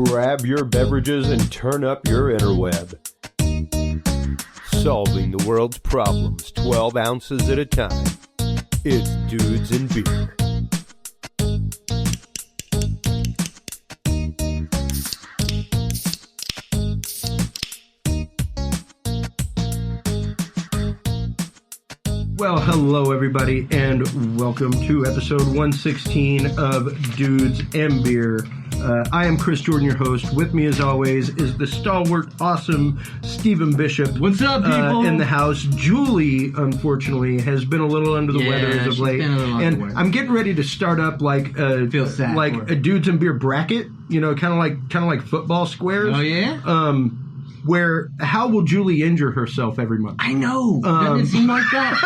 Grab your beverages and turn up your interweb. Solving the world's problems 12 ounces at a time. It's Dudes and Beer. Well, hello everybody, and welcome to episode 116 of Dudes and Beer. I am Chris Jordan, your host. With me, as always, is the stalwart, awesome Stephen Bishop. What's up, people? In the house. Julie, unfortunately, has been a little under the weather as of late. And I'm getting ready to start up like a Dudes and Beer bracket. You know, kind of like football squares. Oh yeah. Where how will Julie injure herself every month? I know. Doesn't it seem like that?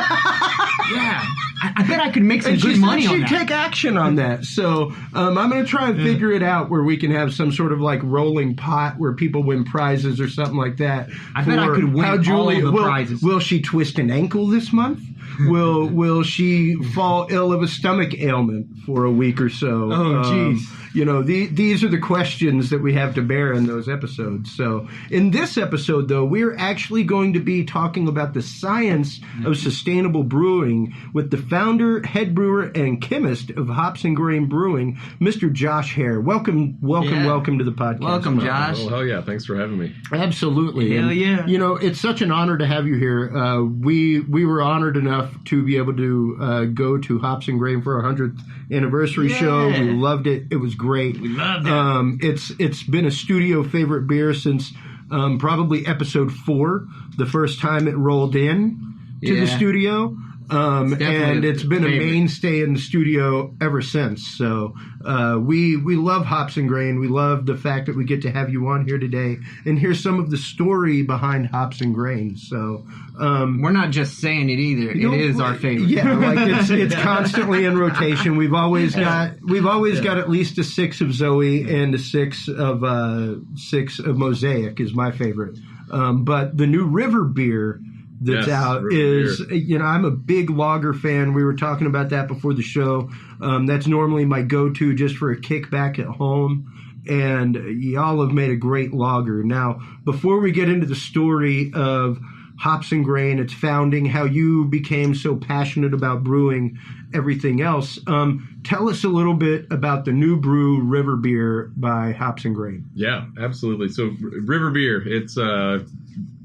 Yeah. I bet I could make some good money on that. She take action on that. So I'm going to try and figure it out where we can have some sort of like rolling pot where people win prizes or something like that. I bet I could win all of the prizes. Will she twist an ankle this month? Will she fall ill of a stomach ailment for a week or so? Oh, jeez. You know, these are the questions that we have to bear in those episodes. So in this episode, though, we're actually going to be talking about the science of sustainable brewing with the founder, head brewer, and chemist of Hops and Grain Brewing, Mr. Josh Hare. Welcome to the podcast. Welcome, Josh. Oh, hell yeah. Thanks for having me. Absolutely. Hell yeah. You know, it's such an honor to have you here. We were honored enough to be able to go to Hops and Grain for our 100th anniversary show. We loved it. It was great. We loved it. It's been a studio favorite beer since probably episode 4, the first time it rolled in to the studio. And it's been a mainstay in the studio ever since. So we love Hops and Grain. We love the fact that we get to have you on here today and hear some of the story behind Hops and Grain. So we're not just saying it either. It is our favorite. Yeah, like it's constantly in rotation. We've always got at least a 6 of Zoe and a 6 of Mosaic is my favorite. But the new River beer that's out is, you know, I'm a big lager fan. We were talking about that before the show. That's normally my go-to just for a kickback at home. And y'all have made a great lager. Now, before we get into the story of Hops and Grain, its founding, how you became so passionate about brewing, everything else, tell us a little bit about the new brew, River Beer by Hops and Grain. Yeah, absolutely. So River Beer, it's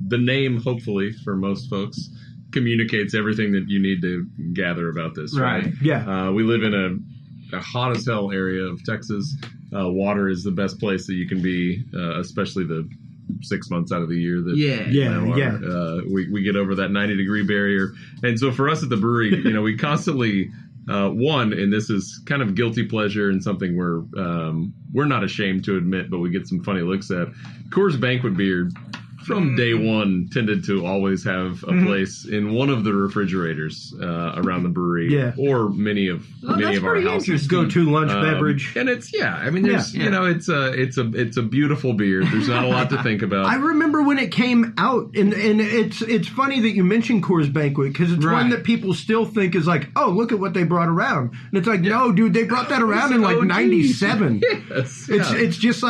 the name, hopefully, for most folks, communicates everything that you need to gather about this, right? Yeah. We live in a hot as hell area of Texas. Water is the best place that you can be, especially the 6 months out of the year that we get over that 90-degree barrier. And so for us at the brewery, you know, we constantly and this is kind of guilty pleasure and something we're not ashamed to admit, but we get some funny looks at. Coors Banquet beer from day one tended to always have a place in one of the refrigerators around the brewery, or many of our houses. Go-to lunch beverage, and it's you know, it's a beautiful beer. There's not a lot to think about. I remember when it came out, and it's funny that you mentioned Coors Banquet because it's one that people still think is like, oh, look at what they brought around, and it's like, no, dude, they brought that around in like '97. Yes, it's just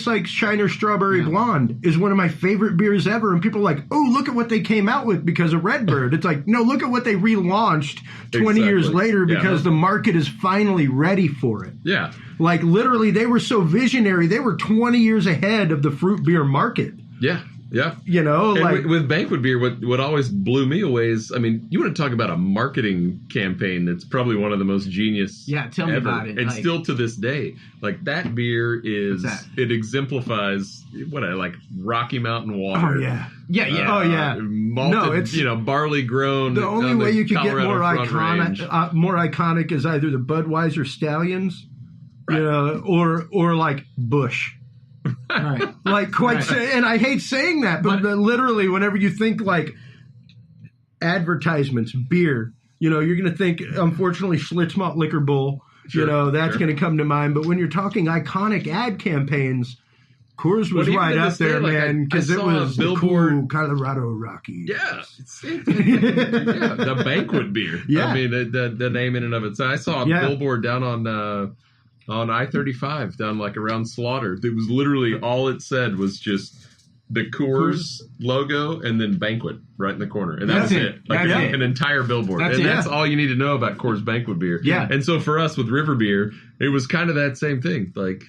like Shiner Strawberry Blonde is one of my favorite beers ever, and people are like, oh, look at what they came out with because of Redbird. It's like, no, look at what they relaunched 20 years later because the market is finally ready for it. Yeah. Like, literally, they were so visionary. They were 20 years ahead of the fruit beer market. Yeah. Yeah. You know, and like with Banquet beer, what always blew me away is, I mean, you want to talk about a marketing campaign that's probably one of the most genius tell me ever. about it. And still to this day, like that beer it exemplifies what I like, Rocky Mountain water. Oh, yeah. Malted, barley grown. The only way you could get more iconic is either the Budweiser Stallions, you know, or like Busch. Right. Like and I hate saying that, but literally whenever you think like advertisements, beer, you know, you're going to think, unfortunately, Schlitz Malt Liquor Bowl, you know, that's going to come to mind. But when you're talking iconic ad campaigns, Coors was right up there, man, because it was the cool Colorado Rockies. Yeah. The Banquet beer. Yeah. I mean, the name in and of itself. I saw a billboard down on on I-35 down like around Slaughter. It was literally all it said was just the Coors logo and then Banquet right in the corner. And that's it. Like an entire billboard. That's all you need to know about Coors Banquet beer. Yeah. And so for us with River Beer, it was kind of that same thing. Like,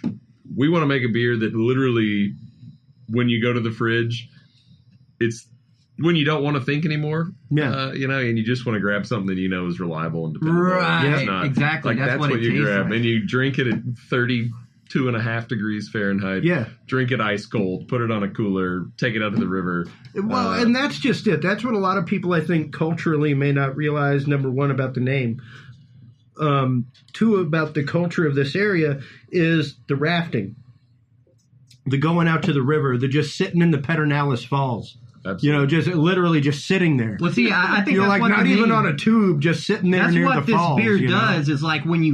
we want to make a beer that literally, when you go to the fridge, it's when you don't want to think anymore. Yeah. And you just want to grab something that you know is reliable and dependable. Right. Not, exactly. Like, that's what you grab. Like. And you drink it at 32.5 degrees Fahrenheit. Yeah. Drink it ice cold, put it on a cooler, take it out to the river. Well, and that's just it. That's what a lot of people, I think, culturally may not realize, number one, about the name. Two, about the culture of this area is the rafting. The going out to the river, the just sitting in the Pedernales Falls. Absolutely. Just literally just sitting there. Well, see, I think you're that's like not even on a tube, just sitting there near the falls. That's what this beer does. Is like when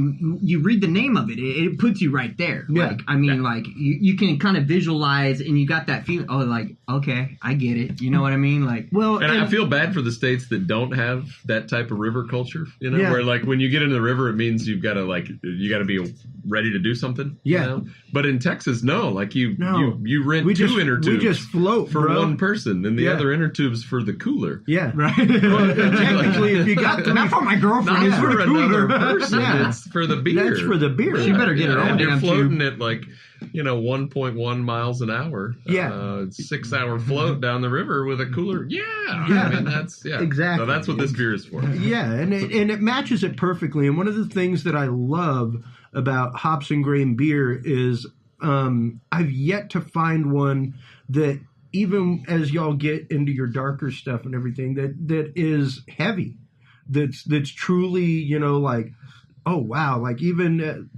you read the name of it, it puts you right there. Yeah. Like, I mean, like you can kind of visualize, and you got that feeling. Oh, like, okay, I get it. You know what I mean? Like, well, and I feel bad for the states that don't have that type of river culture. Where like when you get into the river, it means you got to be ready to do something. Yeah. But in Texas, no. Like you rent two inner tubes. We just float for one person, and the other inner tubes for the cooler. Yeah, right. Well, technically, if you got not for my girlfriend, it's for another person. It's for the beer. That's for the beer. She better get her own damn tube. You're floating at like 1.1 miles an hour. Yeah, 6 hour float down the river with a cooler. Yeah. I mean that's exactly. So that's what this beer is for. Yeah, and it matches it perfectly. And one of the things that I love about hops and grain beer is I've yet to find one that, even as y'all get into your darker stuff and everything, that is heavy, that's truly, like, oh wow, like even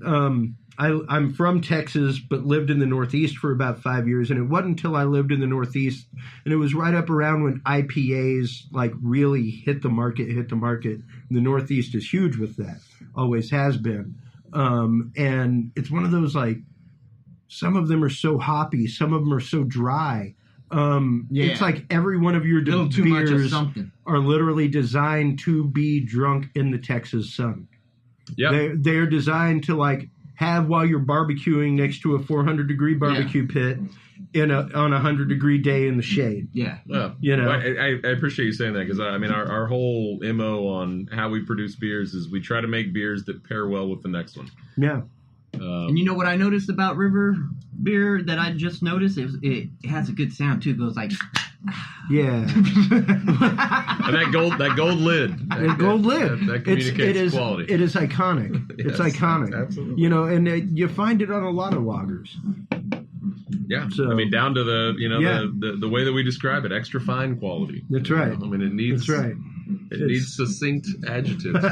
I'm from Texas but lived in the Northeast for about 5 years, and it wasn't until I lived in the Northeast, and it was right up around when IPAs like really hit the market. The Northeast is huge with that, always has been, and it's one of those, like, some of them are so hoppy, some of them are so dry. It's like every one of your beers are literally designed to be drunk in the Texas sun. Yeah, they're designed to like have while you're barbecuing next to a 400-degree barbecue pit on a 100-degree day in the shade. Yeah, I appreciate you saying that, because I mean our whole MO on how we produce beers is we try to make beers that pair well with the next one. Yeah. And you know what I noticed about river beer that I just noticed? It has a good sound too. It goes like, yeah. And that gold lid. That gold lid. That communicates quality. It is iconic. Yes, it's iconic. Absolutely. And you find it on a lot of lagers. Yeah. So, I mean, down to the way that we describe it, extra fine quality. That's right. I mean, it needs. That's right. It needs succinct adjectives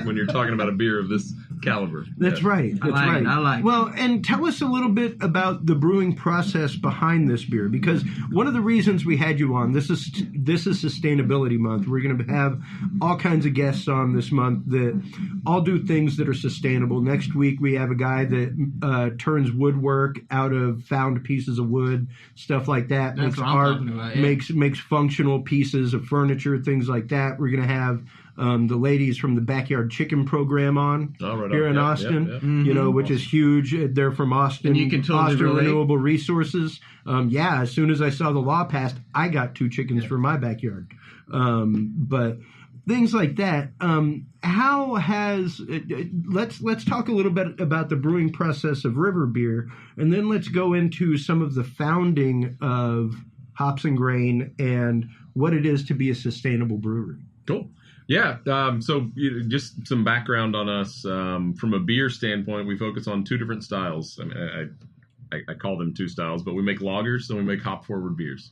when you're talking about a beer of this caliber. That's right. That's right. I like. Well, and tell us a little bit about the brewing process behind this beer, because one of the reasons we had you on, this is Sustainability Month. We're going to have all kinds of guests on this month that all do things that are sustainable. Next week we have a guy that turns woodwork out of found pieces of wood, stuff like that. That's makes art, makes functional pieces of furniture, things like that. We're going to have the ladies from the Backyard Chicken program on here in Austin, which is huge. They're from Austin. And you can totally Austin relate. Renewable Resources. As soon as I saw the law passed, I got 2 chickens for my backyard. But things like that. How has let's talk a little bit about the brewing process of river beer, and then let's go into some of the founding of Hops and Grain and what it is to be a sustainable brewery. Cool. Yeah. So just some background on us. From a beer standpoint, we focus on 2 different styles. I mean, I call them 2 styles, but we make lagers and we make hop forward beers.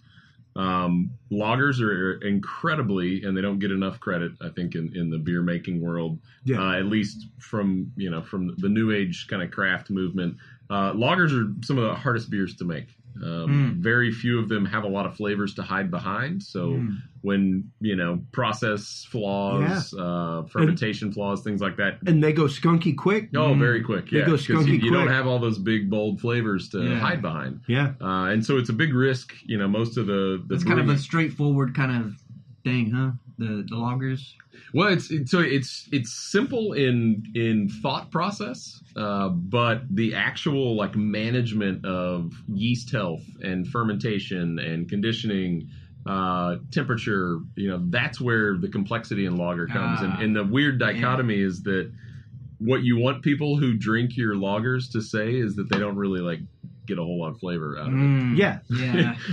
Lagers are incredibly, and they don't get enough credit, I think, in the beer making world, at least from the new age kind of craft movement. Lagers are some of the hardest beers to make. Very few of them have a lot of flavors to hide behind. So when, process flaws, fermentation flaws, things like that. And they go skunky quick. Oh, very quick. Yeah. They go skunky quick. You don't have all those big, bold flavors to hide behind. Yeah. And so it's a big risk. Most of the it's kind of a straightforward kind of thing, huh? the loggers? Well, it's simple in thought process, but the actual like management of yeast health and fermentation and conditioning, temperature, that's where the complexity in lager comes. And the weird dichotomy is that what you want people who drink your lagers to say is that they don't really like get a whole lot of flavor out of it. Yeah.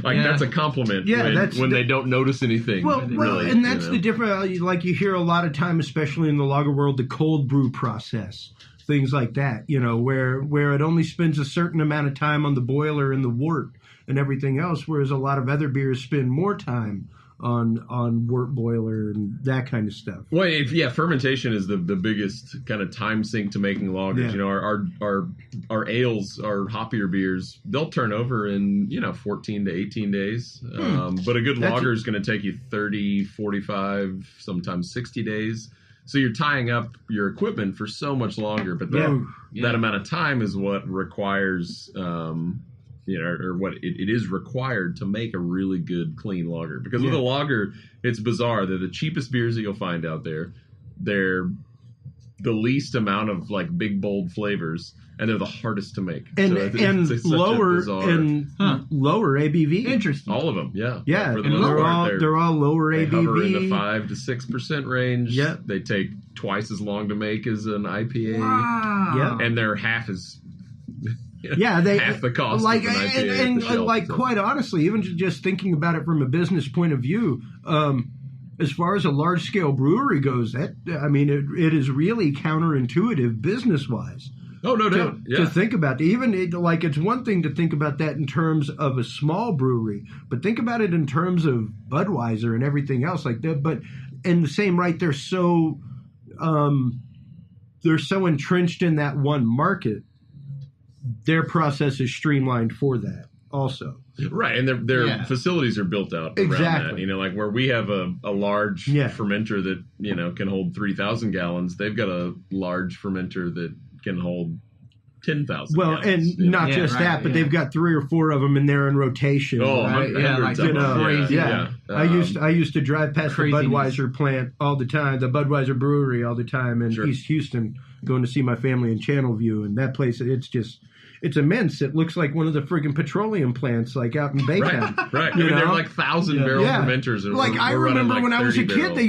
That's a compliment when they don't notice anything. Well, really, and that's the difference. Like you hear a lot of time, especially in the lager world, the cold brew process, things like that. Where it only spends a certain amount of time on the boiler and the wort and everything else, whereas a lot of other beers spend more time on wort boiler and that kind of stuff. Well, fermentation is the biggest kind of time sink to making lagers. Yeah. Our ales, our hoppier beers, they'll turn over in 14 to 18 days. But a good lager is going to take you 30, 45, sometimes 60 days. So you're tying up your equipment for so much longer. But that amount of time is what requires. Or what it is required to make a really good, clean lager. Because with a lager, it's bizarre. They're the cheapest beers that you'll find out there. They're the least amount of like big, bold flavors, and they're the hardest to make. And it's lower lower ABV. Interesting. All of them, yeah. Yeah, for the most part, they're all lower they ABV. Hover in the 5 to 6% range. Yeah. They take twice as long to make as an IPA. Wow. Yeah. And they're half as half the cost like, of an IPA and at the shelf, quite honestly, even just thinking about it from a business point of view, as far as a large scale brewery goes, it is really counterintuitive business wise. Oh, no doubt. To think about it's one thing to think about that in terms of a small brewery, but think about it in terms of Budweiser and everything else like that. But in the same right, they're so entrenched in that one market. Their process is streamlined for that also. Right, and their facilities are built out around exactly. that. Like where we have a large fermenter that, can hold 3,000 gallons, they've got a large fermenter that can hold 10,000 Well, gallons. and not just that, but they've got 3 or 4 of them and they're in rotation. Oh, right? hundreds of them. crazy. Yeah. I used to drive past the Budweiser plant all the time, the Budweiser brewery all the time in East Houston, going to see my family in Channelview, and that place, it's immense. It looks like one of the friggin' petroleum plants, like out in Baytown. Right. They're like 1,000-barrel fermenters. And like I remember when I was a kid, they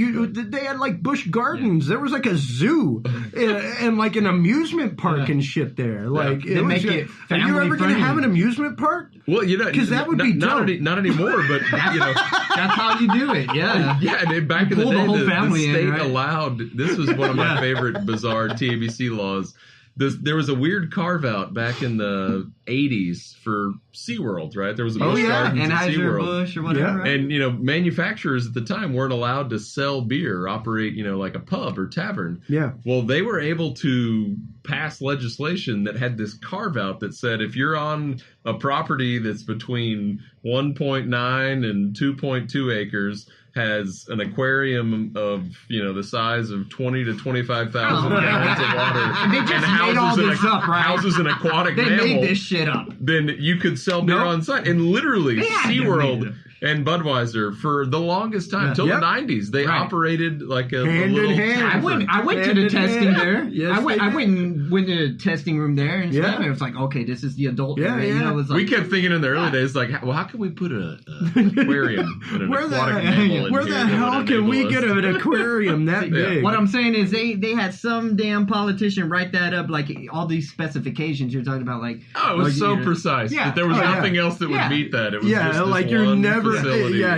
had like Busch Gardens. There was like a zoo and like an amusement park and shit there. Like they make it family are you ever going to friendly. have an amusement park? Well, because that would be dope. Not anymore, but that's how you do it. Yeah. Yeah. Back in the day, the state right? allowed. This was one of my favorite bizarre TABC laws. There was a weird carve-out back in the 80s for SeaWorld, right? There was a Busch Gardens at SeaWorld. Busch or whatever. Yeah. And, manufacturers at the time weren't allowed to sell beer or operate, like a pub or tavern. Yeah. Well, they were able to pass legislation that had this carve-out that said if you're on a property that's between 1.9 and 2.2 acres, has an aquarium of, the size of 20 to 25,000 gallons of water. They just made all this up, right? Houses an aquatic mammal. They made this shit up. Then you could sell beer on site. And literally, SeaWorld and Budweiser, for the longest time, till the 90s, they operated like a little hand. I went to the testing there. Yes, I went to the testing room there and stuff. And it was like, okay, this is the adult area. It was like, we kept thinking in the early days, like, well, how can we put an aquarium in an aquatic mammal? Where the hell can we get an aquarium that big? What I'm saying is they had some damn politician write that up, like all these specifications you're talking about. Like, it was so precise that there was nothing else that would meet that. It was just like you're never,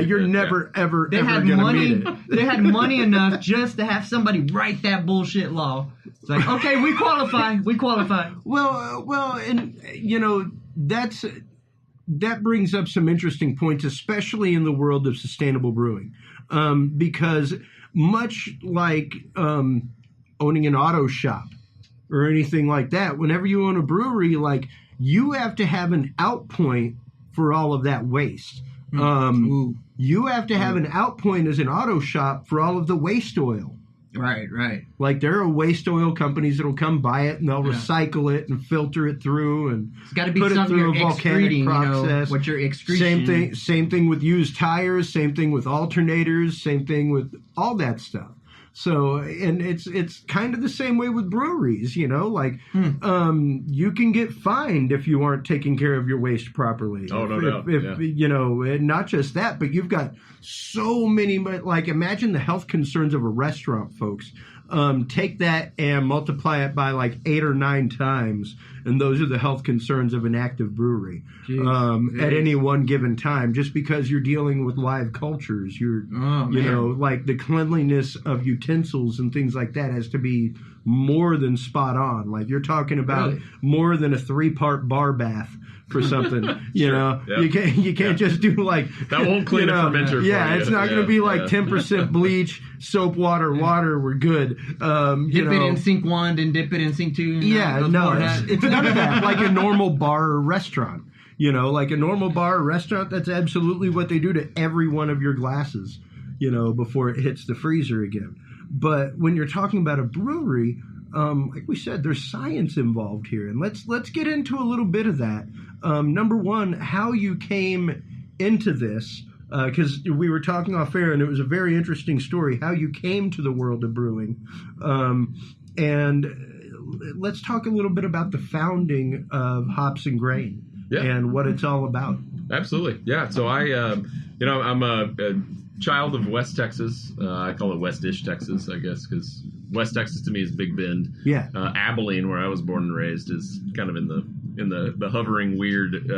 you're never ever they ever had gonna money. meet it. They had money enough just to have somebody write that bullshit law. It's like, okay, we qualify. Well, and that brings up some interesting points, especially in the world of sustainable brewing, because much like owning an auto shop or anything like that, whenever you own a brewery, like you have to have an out point for all of that waste. You have to have an out point as an auto shop for all of the waste oil Right. Like there are waste oil companies that'll come buy it and they'll recycle it and filter it through and it's got to be put it through a volcanic process. What you're excreting. Same thing with used tires. Same thing with alternators. Same thing with all that stuff. So, and it's kind of the same way with breweries, you can get fined if you aren't taking care of your waste properly. Oh, no doubt. And not just that, but you've got so many, like imagine the health concerns of a restaurant, folks. Take that and multiply it by like 8 or 9 times, and those are the health concerns of an active brewery at any one given time. Just because you're dealing with live cultures, like the cleanliness of utensils and things like that has to be more than spot on. Like you're talking about more than a 3-part bar bath for something. You can't just do like that won't clean a fermenter. It's not going to be like 10% bleach, soap, water. We're good. Dip it in sink 1 and dip it in sink 2. It's none of that. Like a normal bar or restaurant. Like a normal bar or restaurant, that's absolutely what they do to every one of your glasses, before it hits the freezer again. But when you're talking about a brewery, like we said, there's science involved here. And let's get into a little bit of that. Number one, how you came into this, because we were talking off air, and it was a very interesting story, how you came to the world of brewing. And let's talk a little bit about the founding of Hops and Grain and what it's all about. Absolutely. Yeah. So I'm a child of West Texas. I call it West-ish Texas, I guess, because West Texas to me is Big Bend. Yeah. Abilene, where I was born and raised, is kind of in the hovering weird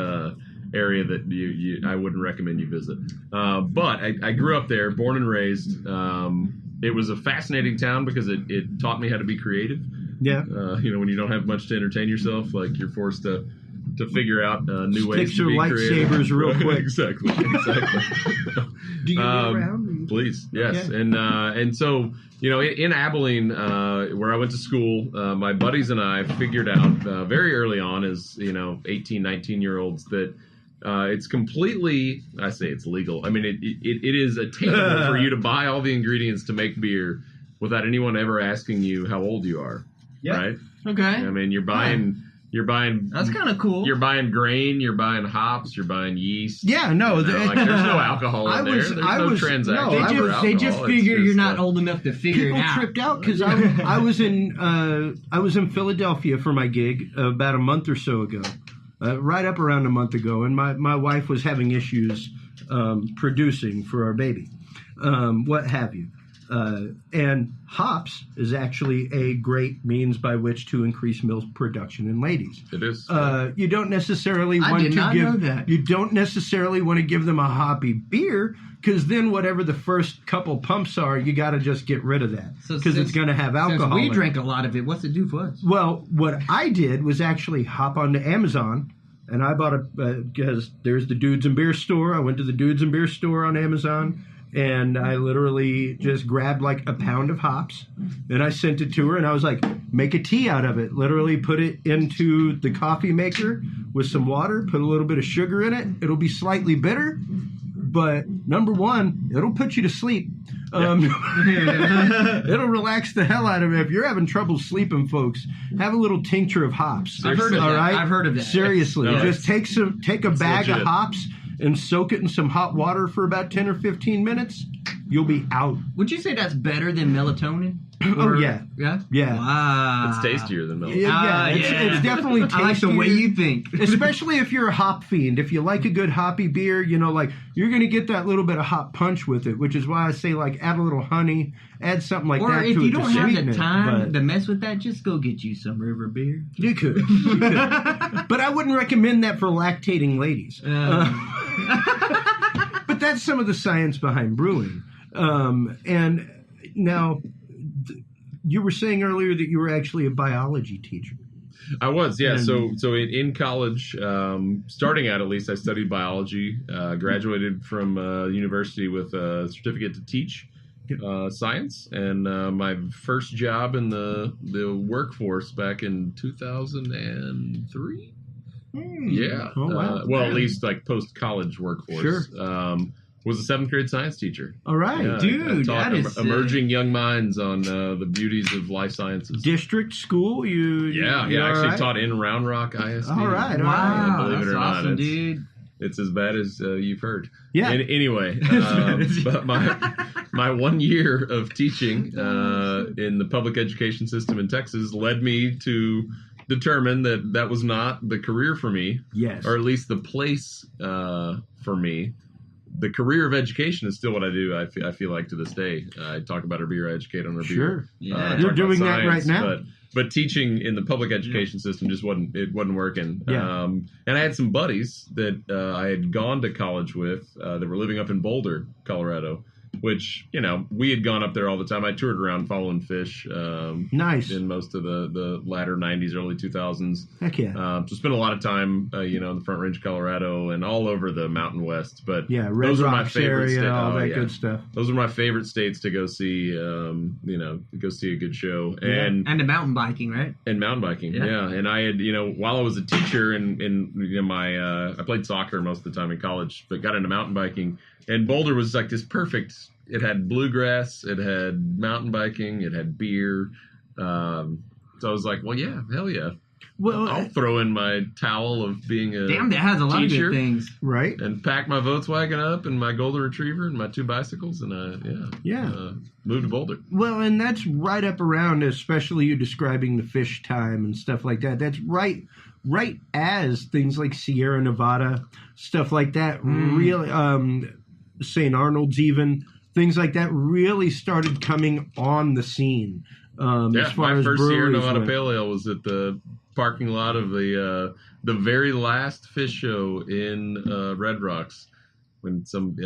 area that I wouldn't recommend you visit. But I grew up there, born and raised. It was a fascinating town because it taught me how to be creative. Yeah. When you don't have much to entertain yourself, like you're forced to figure out new ways to be creative. Lightsabers real quick. Exactly. Do you get around? Please, yes. Okay. And so, in Abilene, where I went to school, my buddies and I figured out very early on as, 18, 19-year-olds that it's completely, I say it's legal. I mean, it is attainable for you to buy all the ingredients to make beer without anyone ever asking you how old you are. Yeah. Right? Okay. I mean, you're buying. That's kind of cool. You're buying grain. You're buying hops. You're buying yeast. Yeah, no. There's no alcohol in there. There's no transaction. They just figure you're not old enough to figure it out. People tripped out because I was in Philadelphia for my gig about a month or so ago, right up around a month ago, and my wife was having issues producing for our baby, what have you. And hops is actually a great means by which to increase milk production in ladies. It is. You don't necessarily want to give them a hoppy beer, because then whatever the first couple pumps are, you got to just get rid of that because it's going to have alcohol. Since we drank a lot of it, what's it do for us? Well, what I did was actually hop onto Amazon. And I bought because there's the Dudes and Beer store. I went to the Dudes and Beer store on Amazon. And I literally just grabbed like a pound of hops, and I sent it to her, and I was like, make a tea out of it. Literally put it into the coffee maker with some water, put a little bit of sugar in it. It'll be slightly bitter, but number one, it'll put you to sleep. It'll relax the hell out of it. If you're having trouble sleeping, folks, have a little tincture of hops. I've heard of that. Right? I've heard of that. Seriously, just take a bag legit. of hops and soak it in some hot water for about 10 or 15 minutes, you'll be out. Would you say that's better than melatonin? Oh, yeah. Yeah? Yeah. Wow. It's tastier than milk. It's definitely tastier. I like the way you think. Especially if you're a hop fiend. If you like a good hoppy beer, you're going to get that little bit of hop punch with it, which is why I say, add a little honey, add something like that to it. Or if you don't have the time to mess with that, just go get you some river beer. You could. But I wouldn't recommend that for lactating ladies. But that's some of the science behind brewing. And now, you were saying earlier that you were actually a biology teacher. I was, yeah. So in college, starting out at least, I studied biology. Graduated from university with a certificate to teach science, and my first job in the workforce back in 2003. Yeah. Oh, wow. Well, at least post college workforce. Sure. Was a 7th grade science teacher. All right. Yeah, Dude, I taught that is emerging young minds on the beauties of life sciences. District school? I actually right? taught in Round Rock ISD. All right. Wow, Believe it that's or not, awesome, dude. It's as bad as you've heard. Yeah. Anyway, but my 1 year of teaching in the public education system in Texas led me to determine that was not the career for me. Yes. Or at least the place for me. The career of education is still what I do. I feel like to this day. I talk about our beer, I educate on our beer. Sure. Yeah. You're talk doing about that right now. But teaching in the public education system just wasn't working. Yeah. And I had some buddies that I had gone to college with that were living up in Boulder, Colorado, which, we had gone up there all the time. I toured around following fish. Nice. In most of the latter 90s, early 2000s. Heck yeah. So spent a lot of time, in the Front Range of Colorado and all over the Mountain West. But Yeah, Red those are my Rocks favorite area, states. all that good stuff. Those are my favorite states to go see, go see a good show. And the mountain biking, right? and mountain biking, Yeah. And I had, while I was a teacher and my, I played soccer most of the time in college, but got into mountain biking. And Boulder was like this perfect. It had bluegrass, it had mountain biking, it had beer. So I was like, well, yeah, hell yeah. Well, I'll throw in my towel of being a Damn, that has a lot teacher of good things. right. and pack my Volkswagen up and my golden retriever and my 2 bicycles and moved to Boulder. Well, and that's right up around, especially you describing the fish time and stuff like that. That's right as things like Sierra Nevada, stuff like that, really, St. Arnold's even, things like that really started coming on the scene. As far my as first Sierra breweries Nevada went. Pale Ale was at the parking lot of the very last fish show in Red Rocks when some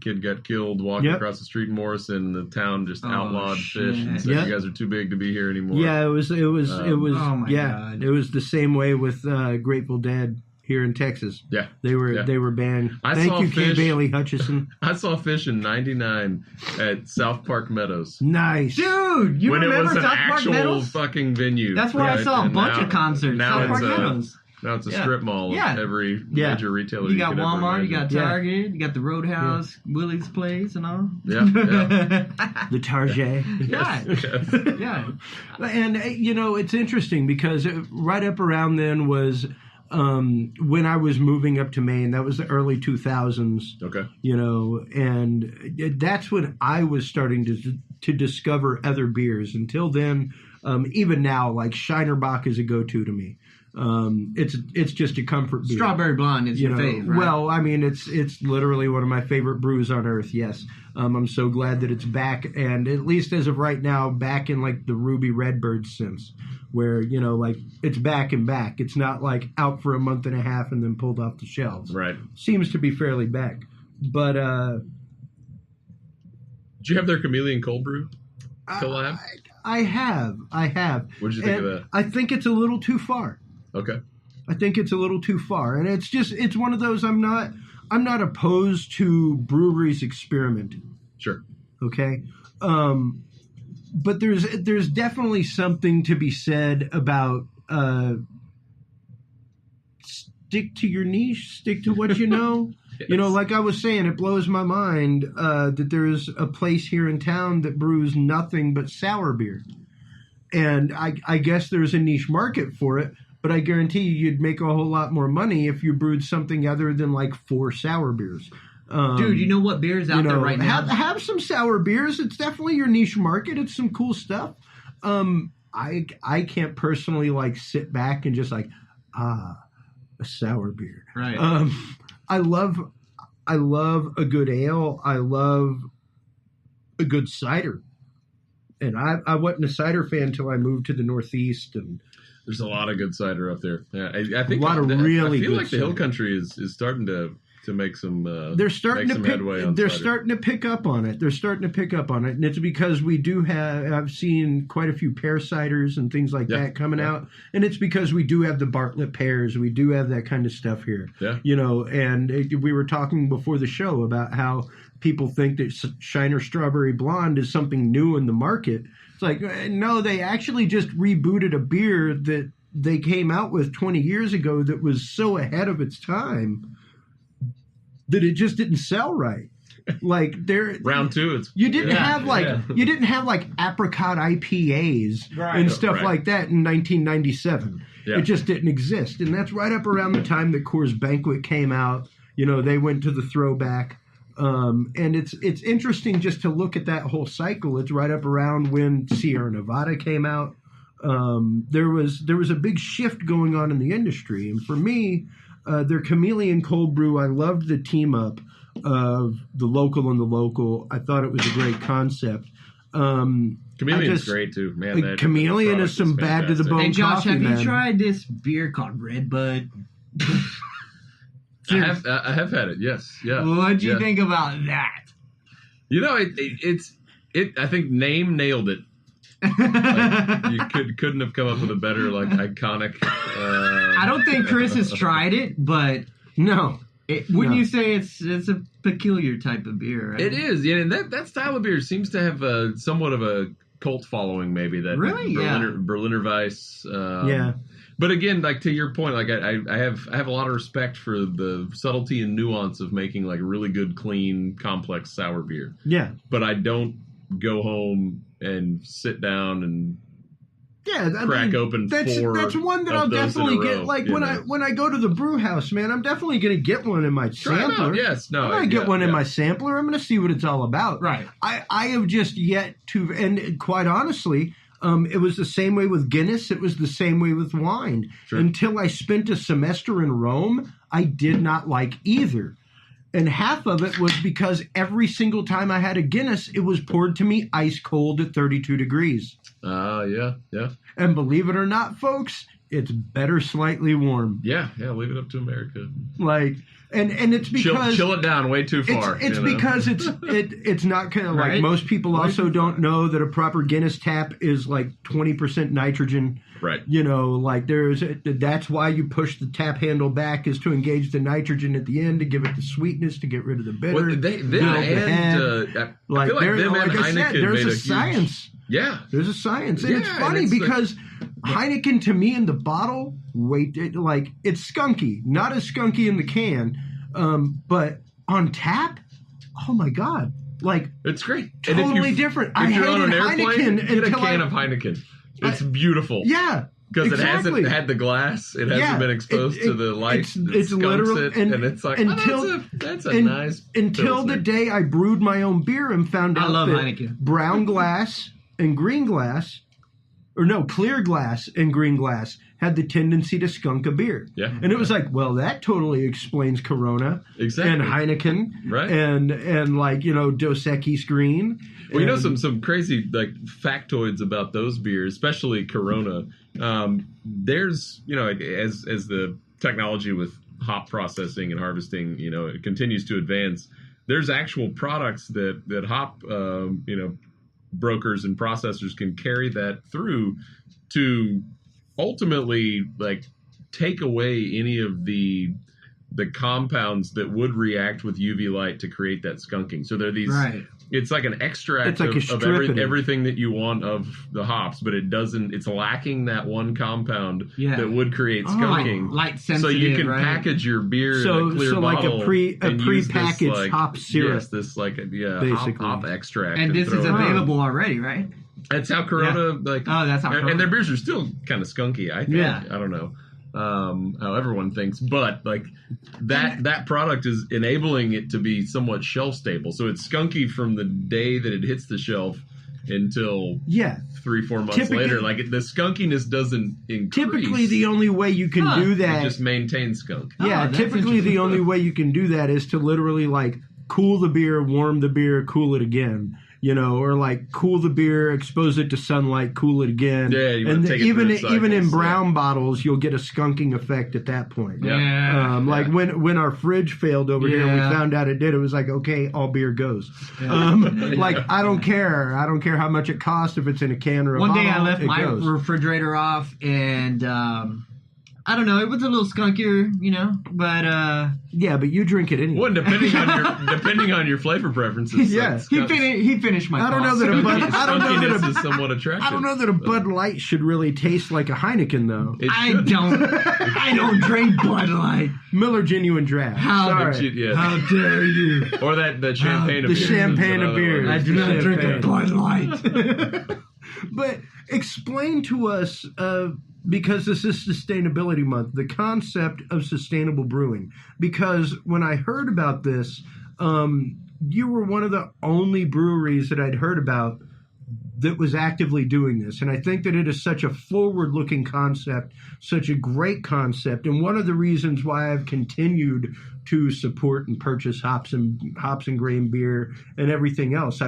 kid got killed walking across the street in Morrison. The town just outlawed fish and said, "You guys are too big to be here anymore." Yeah, it was. oh my God. It was the same way with Grateful Dead here in Texas. Yeah, They were banned. I Thank saw you, Kay fish. Bailey Hutchison. I saw fish in '99 at South Park Meadows. Nice. Dude, you when it remember was an South Park actual Meadows? fucking venue. That's where I saw a And bunch of concerts. Now South Park it's Meadows. Now it's a strip mall of every major retailer. You got could ever Walmart, you got imagine. Target, you got the Roadhouse, Willie's Place, and all. Yeah. The Target. Yeah. And, it's interesting because right up around then was when I was moving up to Maine. That was the early 2000s. Okay. And that's when I was starting to discover other beers. Until then, even now, like Shiner Bock is a go-to to me. It's just a comfort beer. Strawberry Blonde is your fave, right? Well, I mean, it's literally one of my favorite brews on earth. Yes, I'm so glad that it's back, and at least as of right now, back in like the Ruby Redbird sense, where like it's back and back. It's not like out for a month and a half and then pulled off the shelves. Right. Seems to be fairly back, but did you have their Chameleon cold brew? Collab? I have. What did you think of that? I think it's a little too far. Okay. I think it's a little too far, and it's one of those. I'm not opposed to breweries experimenting. Sure. Okay, but there's definitely something to be said about stick to your niche, stick to what you know. Yes. Like I was saying, it blows my mind that there's a place here in town that brews nothing but sour beer, and I guess there's a niche market for it. But I guarantee you'd make a whole lot more money if you brewed something other than like 4 sour beers. Dude, you know what beer's out there right now? Have some sour beers. It's definitely your niche market. It's some cool stuff. I can't personally like sit back and just like, a sour beer. Right. I love a good ale. I love a good cider. And I wasn't a cider fan until I moved to the Northeast, and there's a lot of good cider up there. Yeah, I think a lot of really I feel good like the Hill cider. Country is starting to make some. They're starting make to some headway on they're cider. starting to pick up on it. They're starting to pick up on it, and it's because we do have. I've seen quite a few pear ciders and things like that coming out, and it's because we do have the Bartlett pears. We do have that kind of stuff here. Yeah. And we were talking before the show about how people think that Shiner Strawberry Blonde is something new in the market. It's like, no, they actually just rebooted a beer that they came out with 20 years ago that was so ahead of its time that it just didn't sell right. Like round 2. You didn't have apricot IPAs and stuff like that in 1997. Yeah. It just didn't exist, and that's right up around the time that Coors Banquet came out. They went to the throwback, and it's interesting just to look at that whole cycle. It's right up around when Sierra Nevada came out. There was a big shift going on in the industry, and for me, their Chameleon cold brew, I loved the team up of the local and the local. I thought it was a great concept. Chameleon's great too, man. Chameleon is some bad to the bone. Hey Josh, coffee, have man. you tried this beer called Red Bud? I have had it. Yes, yeah. What'd you think about that? I think name nailed it. You couldn't have come up with a better iconic. I don't think Chris has tried it, but no. Wouldn't you say it's a peculiar type of beer? Right? It is, yeah. And that style of beer seems to have somewhat of a cult following, maybe. That really, Berliner Weiss. Yeah. But again, to your point, I have a lot of respect for the subtlety and nuance of making really good, clean, complex sour beer. Yeah. But I don't go home and sit down and crack open four. That's one that I'll definitely get. When I go to the brew house, man, I'm definitely going to get one in my sampler. Yes, no, I'm going to get one in my sampler. I'm going to see what it's all about. Right. I have just yet to, and quite honestly, it was the same way with Guinness. It was the same way with wine. Sure. Until I spent a semester in Rome, I did not like either. And half of it was because every single time I had a Guinness, it was poured to me ice cold at 32 degrees. Yeah. And believe it or not, folks, it's better slightly warm. Yeah, leave it up to America. And it's because chill it down way too far. It's because it's not kind of right? Most people also don't know that a proper Guinness tap is 20% nitrogen. Right. That's why you push the tap handle back, is to engage the nitrogen at the end to give it the sweetness, to get rid of the bitter. Well, there's a science. Yeah. There's a science. And it's funny because Heineken, to me, in the bottle, it's skunky. Not as skunky in the can, but on tap, oh my God. It's great. Totally different. If you're on an airplane, Heineken get a can of Heineken. It's beaueful. Yeah. Because it hasn't had the glass. It hasn't been exposed to the light. It's literally, and it's that's a nice until Pilsner. The day I brewed my own beer and found out that Heineken. Brown glass and green glass, clear glass and green glass had the tendency to skunk a beer. Yeah. And it was that totally explains Corona. Exactly. And Heineken. Right. And Dos Equis Green. Well, some crazy factoids about those beers, especially Corona. There's as the technology with hop processing and harvesting, it continues to advance. There's actual products that hop brokers and processors can carry that through to ultimately take away any of the compounds that would react with UV light to create that skunking. So there are these. Right. It's like an extract of everything that you want of the hops, but it doesn't. It's lacking that one compound that would create skunking. Light sensitive, so you can package your beer in a clear bottle. So a pre-packaged hop syrup. Yes, this basically hop extract. And this is available already, right? That's how Corona that's how Corona. And their beers are still kind of skunky, I think. Yeah. I don't know how everyone thinks, but that product is enabling it to be somewhat shelf stable. So it's skunky from the day that it hits the shelf until 3-4 months later. The skunkiness doesn't increase. Typically, the only way you can do that, it just maintains skunk. Yeah, typically the only way you can do that is to literally cool the beer, warm the beer, cool it again. Or cool the beer, expose it to sunlight, cool it again. Yeah, even in brown bottles, you'll get a skunking effect at that point. Yeah. When our fridge failed over here, and we found out it did. It was okay, all beer goes. Yeah. I don't care. I don't care how much it costs if it's in a can or a bottle. One day I left my refrigerator off, and I don't know. It was a little skunkier, but yeah, but you drink it anyway. Well, depending on your flavor preferences. Yeah, he finished my. I don't know that Skunkiness is somewhat attractive. I don't know that a Bud Light should really taste like a Heineken though. I don't drink Bud Light. Miller Genuine Draft. How dare you? Or that champagne of beers. The champagne of beers. I do not drink a Bud Light. But explain to us, because this is Sustainability Month, the concept of sustainable brewing. Because when I heard about this, you were one of the only breweries that I'd heard about that was actively doing this. And I think that it is such a forward-looking concept, such a great concept, and one of the reasons why I've continued to support and purchase hops and grain beer and everything else.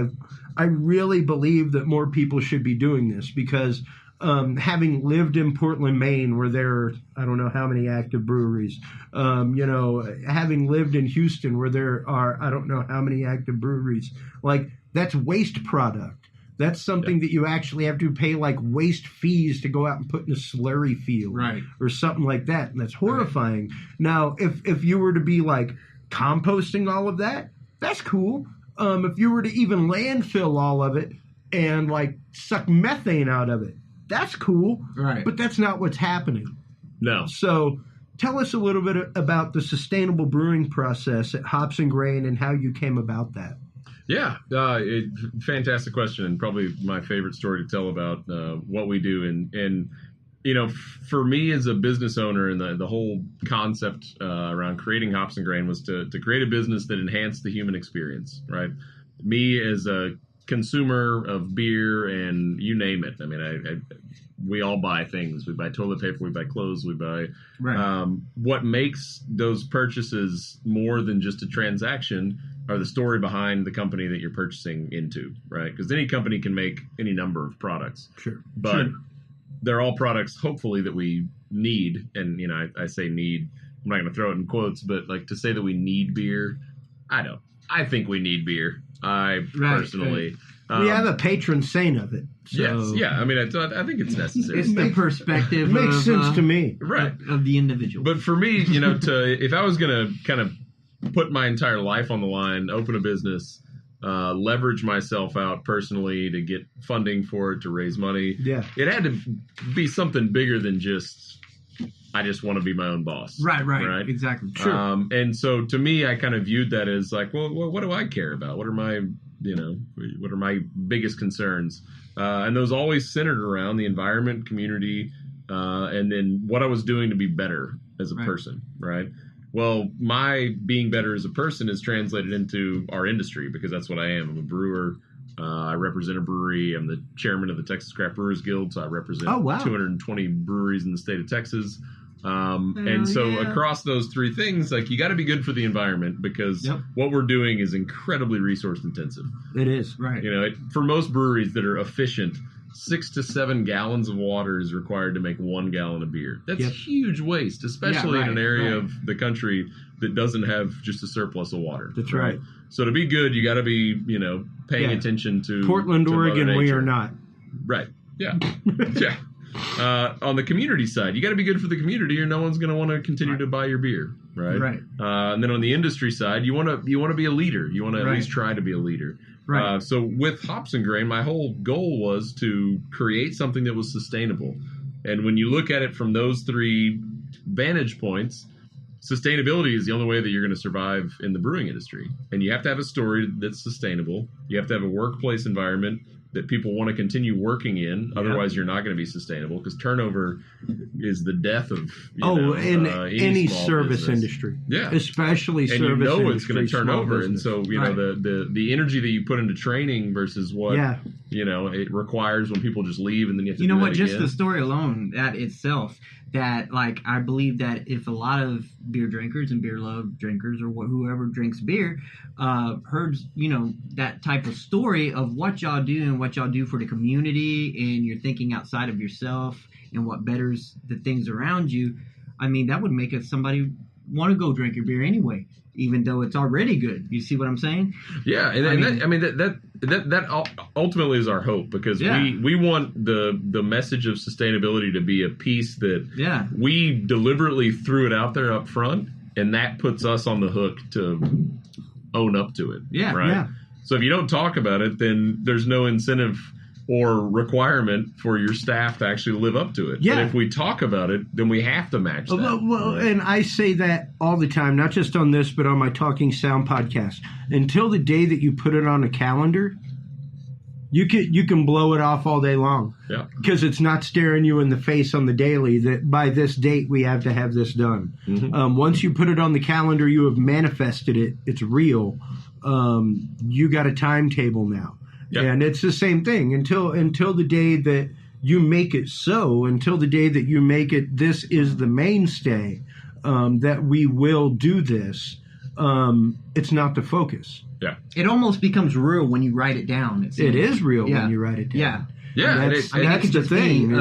I really believe that more people should be doing this because having lived in Portland, Maine, where there are, I don't know how many active breweries, having lived in Houston, where there are, I don't know how many active breweries, like that's waste product. That's something that you actually have to pay like waste fees to go out and put in a slurry field, right, or something like that. And that's horrifying. Right. Now, if you were to be like composting all of that, that's cool. If you were to even landfill all of it and like suck methane out of it, that's cool. Right. But that's not what's happening. No. So tell us a little bit about the sustainable brewing process at Hops and Grain and how you came about that. Yeah, fantastic question, and probably my favorite story to tell about what we do. And for me as a business owner, and the whole concept around creating Hops and Grain was to create a business that enhanced the human experience, right? Me as a consumer of beer and you name it. I mean, we all buy things. We buy toilet paper, we buy clothes, we buy. Right. What makes those purchases more than just a transaction are the story behind the company that you're purchasing into, right? Because any company can make any number of products. Sure. But they're all products, hopefully, that we need. And, I say need. I'm not going to throw it in quotes, but like to say that we need beer, I don't. I think we need beer. Personally. We have a patron saint of it. So. Yes, yeah. I mean, I think it's necessary. It's the perspective. Makes sense to me, right? Of the individual. But for me, if I was going to kind of put my entire life on the line, open a business, leverage myself out personally to get funding for it, to raise money, it had to be something bigger than I just want to be my own boss. Right. Exactly. Sure. And so to me, I kind of viewed that as like, well, what do I care about? What are my biggest concerns? And those always centered around the environment, community, and then what I was doing to be better as a person, right? Well, my being better as a person is translated into our industry because that's what I am. I'm a brewer. I represent a brewery. I'm the chairman of the Texas Craft Brewers Guild, so I represent 220 breweries in the state of Texas. And so across those three things, like you got to be good for the environment because what we're doing is incredibly resource intensive. It is, right. For most breweries that are efficient, 6 to 7 gallons of water is required to make 1 gallon of beer. That's huge waste, especially in an area of the country that doesn't have just a surplus of water. That's right. So to be good, you got to be, paying attention to Portland, Oregon. We are not. Right. Yeah. Yeah. On the community side, you got to be good for the community, or no one's going to want to continue to buy your beer, right? Right. And then on the industry side, you want to be a leader. You want to at least try to be a leader. Right. So with Hops and Grain, my whole goal was to create something that was sustainable. And when you look at it from those three vantage points, sustainability is the only way that you're going to survive in the brewing industry. And you have to have a story that's sustainable. You have to have a workplace environment that people want to continue working in. Otherwise, you're not going to be sustainable because turnover is the death of in any service business. Industry. Yeah, especially and service industry. It's going to turn over, business. And so the energy that you put into training versus what it requires when people just leave and then you have to. You know what? Just the story alone, that itself. That I believe that if a lot of beer drinkers and beer love drinkers or whoever drinks beer heard that type of story of what y'all do and what y'all do for the community, and you're thinking outside of yourself and what betters the things around you, I mean that would make somebody want to go drink your beer anyway, even though it's already good. You see what I'm saying? Yeah, that ultimately is our hope, because we want the message of sustainability to be a piece that we deliberately threw it out there up front, and that puts us on the hook to own up to it. Yeah. Right. Yeah. So if you don't talk about it, then there's no incentive or requirement for your staff to actually live up to it. Yeah. But if we talk about it, then we have to match that. Well, and I say that all the time, not just on this, but on my Talking Sound podcast. Until the day that you put it on a calendar, you can blow it off all day long. Yeah. Because it's not staring you in the face on the daily that by this date we have to have this done. Mm-hmm. Once you put it on the calendar, you have manifested it. It's real. You got a timetable now. Yep. And it's the same thing until the day that you make it so, until the day that you make it, this is the mainstay, that we will do this. It's not the focus. Yeah. It almost becomes real when you write it down. It is real when you write it down. Yeah. Yeah. And that's the thing.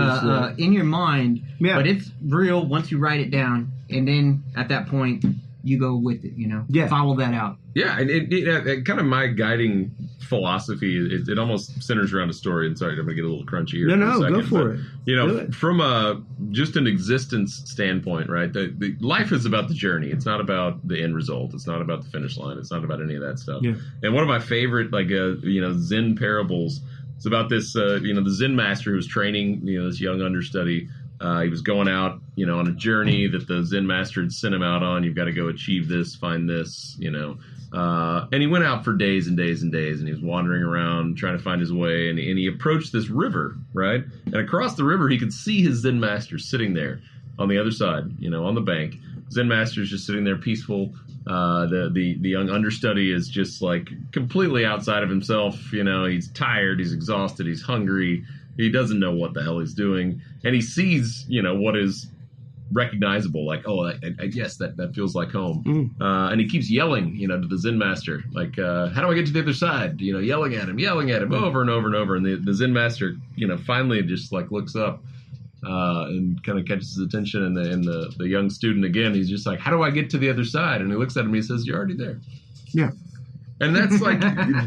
In your mind, Yeah. but it's real once you write it down, and then at that point, you go with it, Yeah. Follow that out. Yeah, and it kind of my guiding philosophy, it almost centers around a story. And sorry, I'm going to get a little crunchy here. No, for a second, go for it. Do it. From just an existence standpoint, right? The life is about the journey. It's not about the end result. It's not about the finish line. It's not about any of that stuff. Yeah. And one of my favorite, Zen parables, it's about this, the Zen master who was training, this young understudy. He was going out, on a journey that the Zen master had sent him out on. You've got to go achieve this, find this, and he went out for days and days and days, and he was wandering around trying to find his way, and he approached this river, right? And across the river, he could see his Zen master sitting there on the other side, on the bank. Zen master is just sitting there peaceful. The young understudy is just like completely outside of himself. He's tired, he's exhausted, he's hungry. He doesn't know what the hell he's doing, and he sees, what is recognizable, like, oh, I guess that feels like home. And he keeps yelling, to the Zen master, like, how do I get to the other side? Yelling at him over and over and over. And the Zen master, finally just like looks up and kind of catches his attention. And the young student again, he's just like, how do I get to the other side? And he looks at him, and he says, you're already there. Yeah. And that's like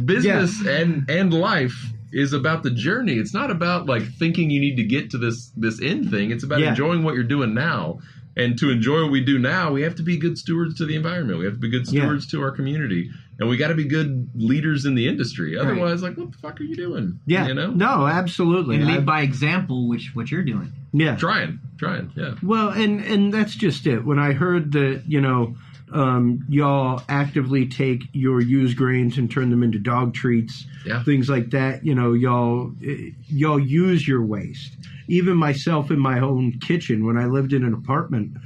business and life is about the journey. It's not about like thinking you need to get to this end thing. It's about enjoying what you're doing now. And to enjoy what we do now, we have to be good stewards to the environment. We have to be good stewards to our community. And we got to be good leaders in the industry. Otherwise, like, what the fuck are you doing? Yeah. No, absolutely. And lead by example, what you're doing. Yeah. Trying. Yeah. Well, and that's just it. When I heard that, y'all actively take your used grains and turn them into dog treats, things like that. Y'all use your waste. Even myself in my own kitchen, when I lived in an apartment,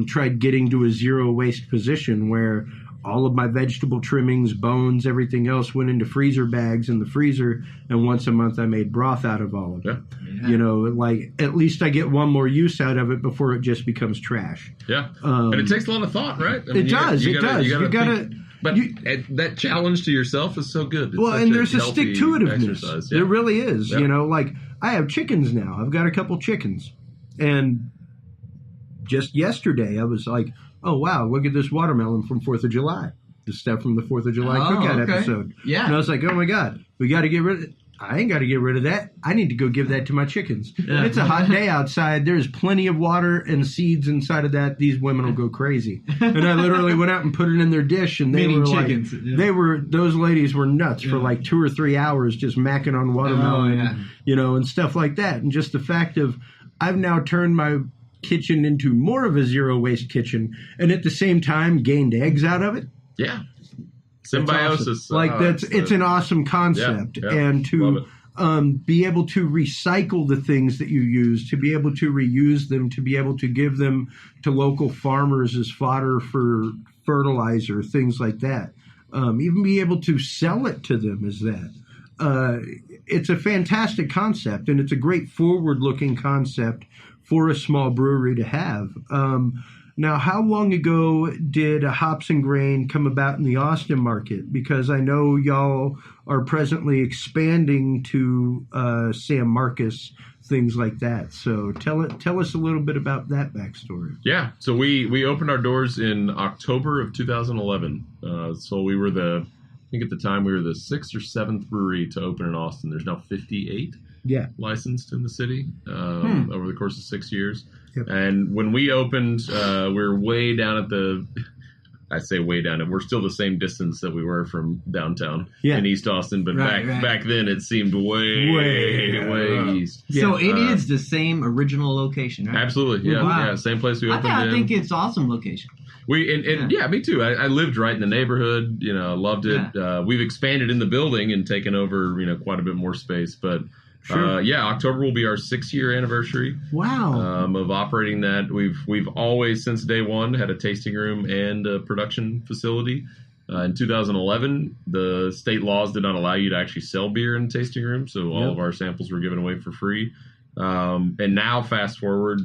tried getting to a zero waste position where all of my vegetable trimmings, bones, everything else went into freezer bags in the freezer, and once a month I made broth out of all of it. Like at least I get one more use out of it before it just becomes trash. Yeah, and it takes a lot of thought, right? I mean, it does. You gotta. But that challenge to yourself is so good. It's and there's a stick-to-itiveness. Exercise. There really is. Like I have chickens now. I've got a couple chickens, and just yesterday I was like, oh, wow, look at this watermelon from 4th of July. The stuff from the 4th of July cookout episode. Yeah. And I was like, oh, my God, we got to get rid of it. I ain't got to get rid of that. I need to go give that to my chickens. Yeah. It's a hot day outside. There's plenty of water and seeds inside of that. These women will go crazy. And I literally went out and put it in their dish, and they were chickens. Those ladies were nuts for like 2 or 3 hours just macking on watermelon, and stuff like that. And just the fact of I've now turned my kitchen into more of a zero waste kitchen, and at the same time gained eggs out of it. Yeah, symbiosis. Awesome. It's an awesome concept, and to be able to recycle the things that you use, to be able to reuse them, to be able to give them to local farmers as fodder for fertilizer, things like that. Even be able to sell it to them as that. It's a fantastic concept, and it's a great forward-looking concept for a small brewery to have. Now, how long ago did Hops and Grain come about in the Austin market? Because I know y'all are presently expanding to San Marcos, things like that. So tell us a little bit about that backstory. Yeah, so we opened our doors in October of 2011. So we were the think at the time we were the 6th or 7th brewery to open in Austin. There's now 58 licensed in the city over the course of 6 years. Yep. And when we opened, we were way down at I say way down, and we're still the same distance that we were from downtown in East Austin, but back then it seemed way east. So it is the same original location, right? Absolutely, yeah, same place we opened. I think it's awesome location. Me too. I lived right in the neighborhood. loved it. Yeah. We've expanded in the building and taken over quite a bit more space, but. Sure. October will be our 6-year anniversary. Wow. Of operating that. We've always, since day one, had a tasting room and a production facility. In 2011, the state laws did not allow you to actually sell beer in tasting rooms, so all of our samples were given away for free. And now, fast forward,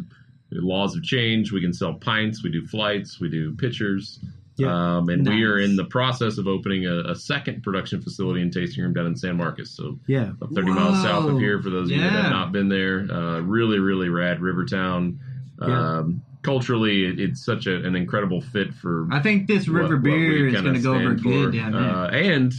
the laws have changed. We can sell pints, we do flights, we do pitchers. And we are in the process of opening a second production facility and tasting room down in San Marcos. So about 30 miles south of here for those of you that have not been there. Really, really rad Rivertown. Culturally, it's such an incredible fit for. I think this river beer is going to go over good down there. And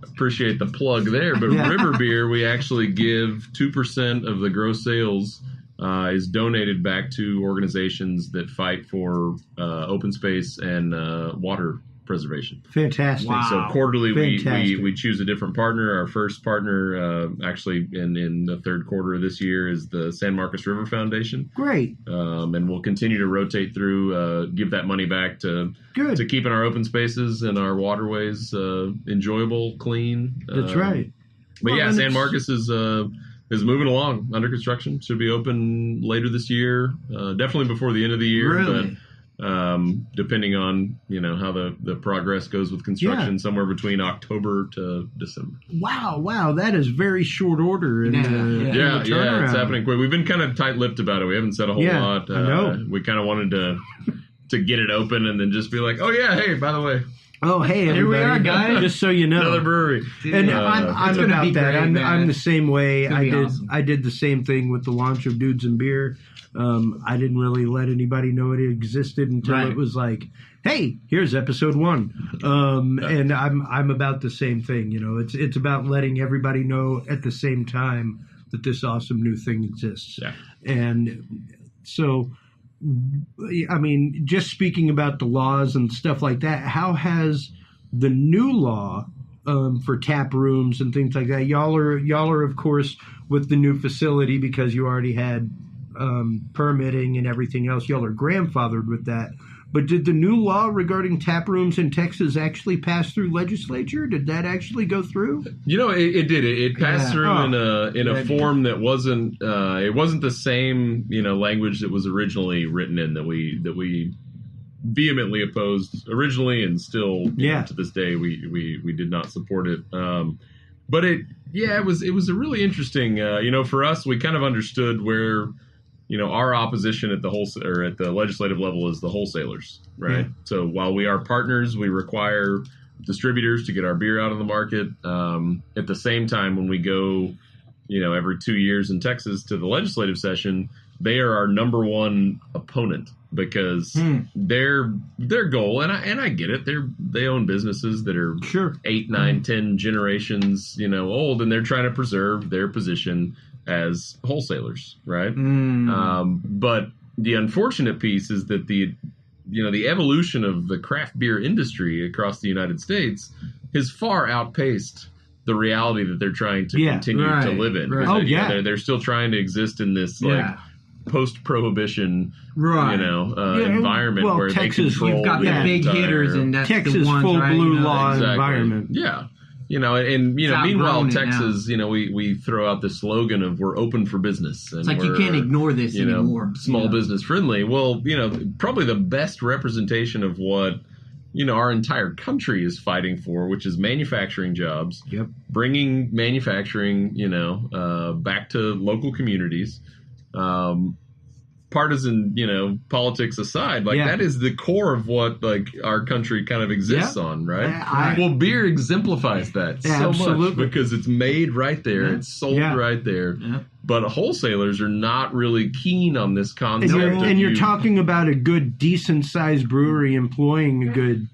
appreciate the plug there, but river beer, we actually give 2% of the gross sales. Is donated back to organizations that fight for open space and water preservation. Fantastic. Wow. So quarterly we choose a different partner. Our first partner actually in the third quarter of this year is the San Marcos River Foundation. Great. And we'll continue to rotate through, give that money back to keeping our open spaces and our waterways enjoyable, clean. That's right. But San Marcos is moving along, under construction. Should be open later this year, definitely before the end of the year. Really? But depending on how the progress goes with construction, somewhere between October to December. Wow, that is very short order. Yeah, it's happening quick. We've been kind of tight-lipped about it. We haven't said a whole lot. I know. We kind of wanted to get it open and then just be like, oh yeah, hey, by the way. Oh, hey, everybody. Here we are, guys. Just so you know. Another brewery. And I'm about that. I'm the same way. Awesome. I did the same thing with the launch of Dudes and Beer. I didn't really let anybody know it existed until it was like, hey, here's episode 1. And I'm about the same thing. It's about letting everybody know at the same time that this awesome new thing exists. Yeah. And so... I mean, just speaking about the laws and stuff like that, how has the new law for tap rooms and things like that? Y'all are of course with the new facility because you already had permitting and everything else. Y'all are grandfathered with that. But did the new law regarding tap rooms in Texas actually pass through legislature? Did that actually go through? It did. It passed through in a form that wasn't it wasn't the same language that was originally written in that we vehemently opposed originally, and still to this day we did not support it. But it was a really interesting. For us, we kind of understood where. Our opposition at the legislative level is the wholesalers, right? Yeah. So while we are partners, we require distributors to get our beer out on the market. At the same time, when we go, every 2 years in Texas to the legislative session, they are our number one opponent because their goal, and I get it, they own businesses that are 8, 9, 10 generations, old, and they're trying to preserve their position as wholesalers, right? But the unfortunate piece is that the evolution of the craft beer industry across the United States has far outpaced the reality that they're trying to continue to live in. Right. They're still trying to exist in this post-prohibition, environment where Texas, they control. You've got the big hitters, and that's Texas the ones, full blue law exactly. environment. Yeah. Meanwhile, Texas, we throw out the slogan of we're open for business. And it's like you can't ignore this anymore. Small business friendly. Well, probably the best representation of what, our entire country is fighting for, which is manufacturing jobs, bringing manufacturing, back to local communities. Partisan, politics aside, that is the core of what our country kind of exists on, right? Well, beer exemplifies that so much because it's made right there, it's sold right there. Yeah. But wholesalers are not really keen on this concept. And you're talking about a good, decent-sized brewery employing a good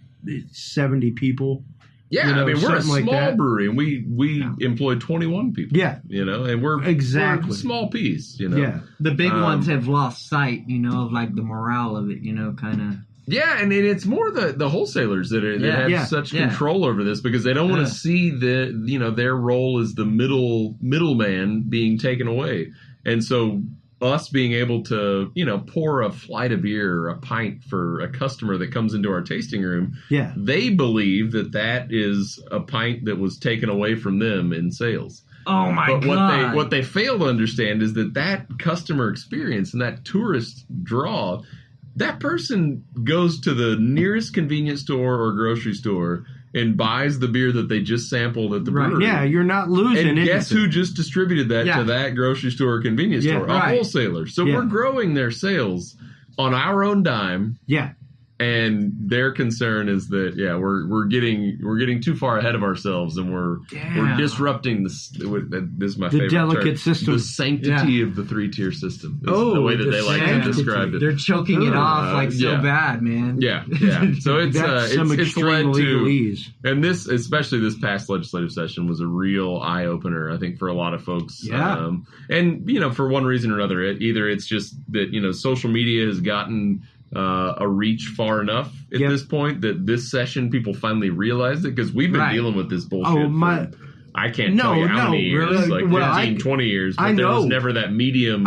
70 people. Yeah, you know, I mean, we're a something small like that. brewery, and we employ 21 people. Yeah. You know, and we're Exactly. a small piece, you know. Yeah. The big ones have lost sight, you know, of like the morale of it, you know, kind of. Yeah, and it's more the wholesalers that have such control over this because they don't want to see their role as the middleman being taken away. And so us being able to, you know, pour a flight of beer or a pint for a customer that comes into our tasting room, they believe that is a pint that was taken away from them in sales. Oh my God. But what they fail to understand is that customer experience and that tourist draw, that person goes to the nearest convenience store or grocery store and buys the beer that they just sampled at the brewery. Yeah, you're not losing and guess anything. who just distributed that to that grocery store or convenience store? A wholesaler. So we're growing their sales on our own dime. Yeah. And their concern is that we're getting too far ahead of ourselves, and we're disrupting this. This is my favorite delicate term, system, the sanctity of the 3-tier system. Is the way that they like to describe it. They're choking it off like so bad, man. Yeah. So it's led to legalese. And this, especially this past legislative session, was a real eye opener, I think, for a lot of folks. Yeah. And you know, for one reason or another, either it's just that, you know, social media has gotten a reach far enough at this point that this session people finally realized it, because we've been dealing with this bullshit for, I can't tell you how many years, like 15, 20 years, but there was never that medium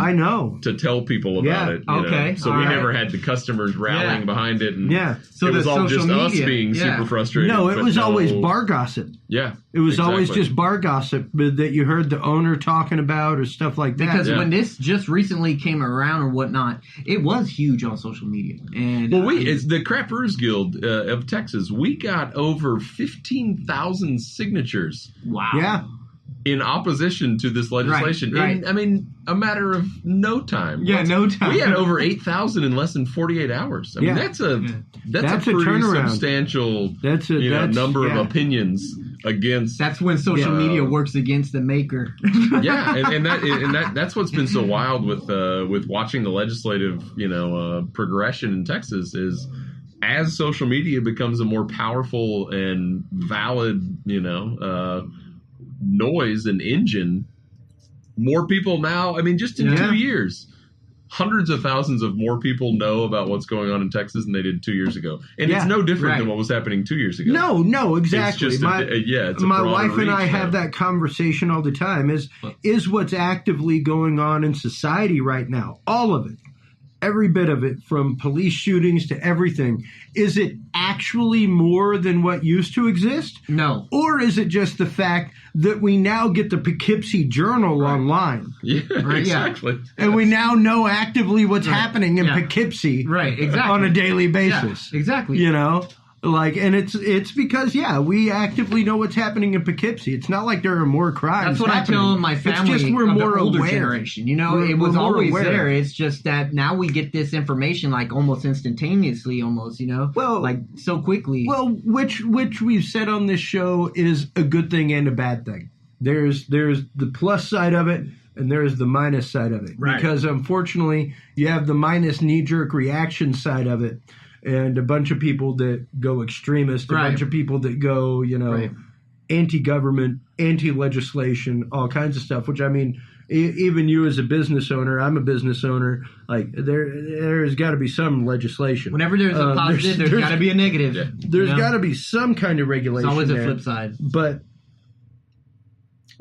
to tell people about it. You know? So we never had the customers rallying behind it. And so it was all just us being super frustrated. No, it was always bar gossip. Yeah. It was always just bar gossip that you heard the owner talking about or stuff like that. Because when this just recently came around or whatnot, it was huge on social media. And it's the Craft Brewers Guild of Texas. We got over 15,000 signatures. Wow. Yeah. In opposition to this legislation. Right. In, I mean, a matter of no time. No time. We had over 8,000 in less than 48 hours. I mean, that's a pretty turnaround. Substantial number of opinions against. That's when social media works against the maker. and that's what's been so wild with watching the legislative, progression in Texas is, as social media becomes a more powerful and valid, noise and engine, more people now, I mean, just in 2 years, hundreds of thousands of more people know about what's going on in Texas than they did 2 years ago. And it's no different than what was happening 2 years ago. No, exactly. It's just my wife and I have that conversation all the time, is what's actively going on in society right now. All of it. Every bit of it, from police shootings to everything. Is it actually more than what used to exist? No. Or is it just the fact that we now get the Poughkeepsie Journal online? Yeah, exactly. And we now know actively what's happening in Poughkeepsie on a daily basis. Yeah, exactly. And it's because, we actively know what's happening in Poughkeepsie. It's not like there are more crimes. That's what happening. I tell my family. It's just we're more older aware. Generation. It was always there. It's just that now we get this information like almost instantaneously, Well, like so quickly. Well, which we've said on this show is a good thing and a bad thing. There's the plus side of it, and there's the minus side of it. Right. Because unfortunately, you have the minus knee-jerk reaction side of it. And a bunch of people that go extremist, a bunch of people that go, anti-government, anti-legislation, all kinds of stuff, which, I mean, even you as a business owner, I'm a business owner, like there's got to be some legislation. Whenever there's a positive, there's got to be a negative. Yeah. There's got to be some kind of regulation. It's always a flip side. But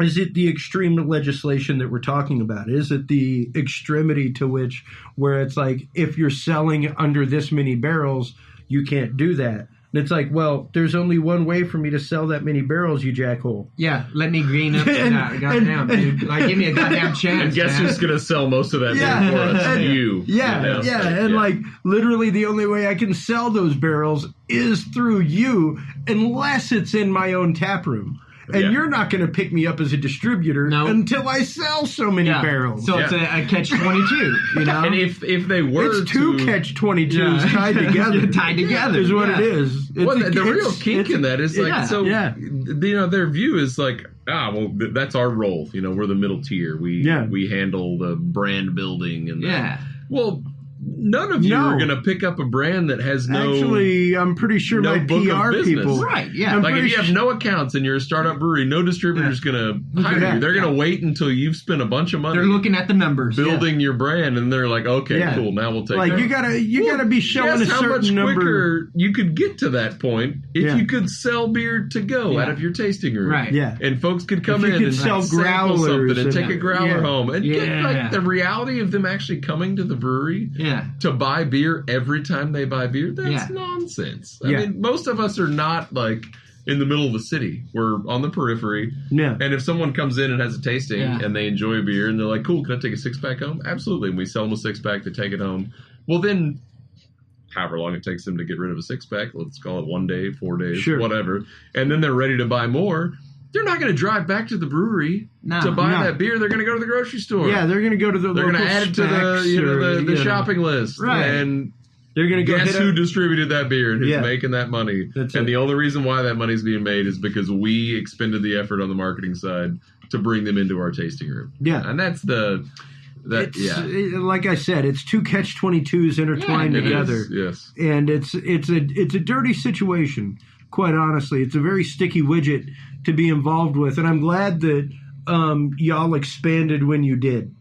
is it the extreme legislation that we're talking about? Is it the extremity to which, where it's like, if you're selling under this many barrels, you can't do that? And it's like, well, there's only one way for me to sell that many barrels, you jackhole. Yeah, let me green up that. Goddamn, dude. Like, give me a goddamn chance. And guess who's going to sell most of that beer for us? You. And like, literally the only way I can sell those barrels is through you, unless it's in my own tap room. And you're not going to pick me up as a distributor until I sell so many barrels. So it's a catch-22, And if they were it's two catch-22s tied together. Tied together. Is what it is. The real kink in that is like, their view is like, that's our role. We're the middle tier. We handle the brand building and well, none of you are going to pick up a brand that has no. Actually, I'm pretty sure my PR people. Right, yeah. Like if you have no accounts and you're a startup brewery, no distributor's going to hire you. They're going to wait until you've spent a bunch of money. They're looking at the numbers. Building your brand, and they're like, okay, cool, now we'll take like, that. You gotta be showing a certain how much number. quicker you could get to that point if you could sell beer to go out of your tasting room. Right. Yeah. And folks could come in and sell sample something and take a growler yeah. home. And get like the reality of them actually coming to the brewery to buy beer every time they buy beer, that's nonsense. I mean, most of us are not like in the middle of the city. We're on the periphery. Yeah. And if someone comes in and has a tasting and they enjoy a beer and they're like, cool, can I take a 6-pack home? Absolutely. And we sell them a 6-pack to take it home. Well, then however long it takes them to get rid of a 6-pack, let's call it 1 day, 4 days, whatever. And then they're ready to buy more. They're not going to drive back to the brewery to buy that beer. They're going to go to the grocery store. Yeah, they're going to go to the They're local going to add it to the shopping list. Right. And they're going to go guess who distributed that beer and who's making that money. And the only reason why that money's being made is because we expended the effort on the marketing side to bring them into our tasting room. Yeah. And that's like I said, it's two catch-22s intertwined together. Yes. And it's a dirty situation, quite honestly. It's a very sticky widget to be involved with, and I'm glad that y'all expanded when you did.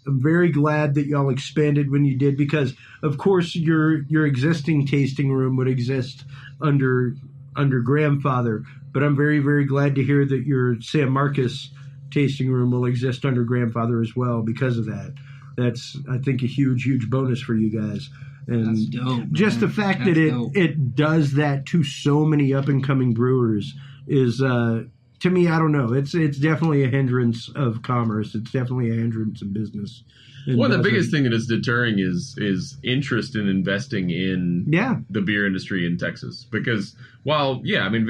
I'm very glad that y'all expanded when you did, because of course your existing tasting room would exist under grandfather, but I'm very, very glad to hear that your San Marcos tasting room will exist under grandfather as well because of that. That's, I think, a huge, huge bonus for you guys. And that's dope, just the fact that it does that to so many up and coming brewers is to me, I don't know. It's definitely a hindrance of commerce. It's definitely a hindrance of business. Well, the biggest thing that is deterring is interest in investing in the beer industry in Texas. Because while, I mean,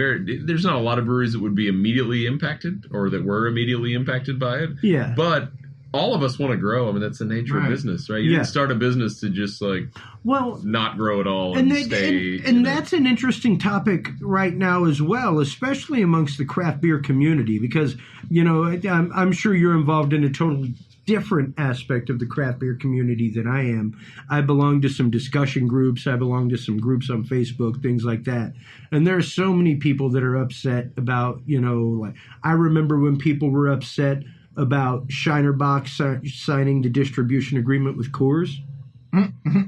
there's not a lot of breweries that would be immediately impacted or that were immediately impacted by it. Yeah. But all of us want to grow. I mean, that's the nature of business, right? You didn't start a business to just not grow at all and stay. And that's an interesting topic right now as well, especially amongst the craft beer community, because, I'm sure you're involved in a totally different aspect of the craft beer community than I am. I belong to some discussion groups. I belong to some groups on Facebook, things like that. And there are so many people that are upset about, I remember when people were upset about Shiner Box signing the distribution agreement with Coors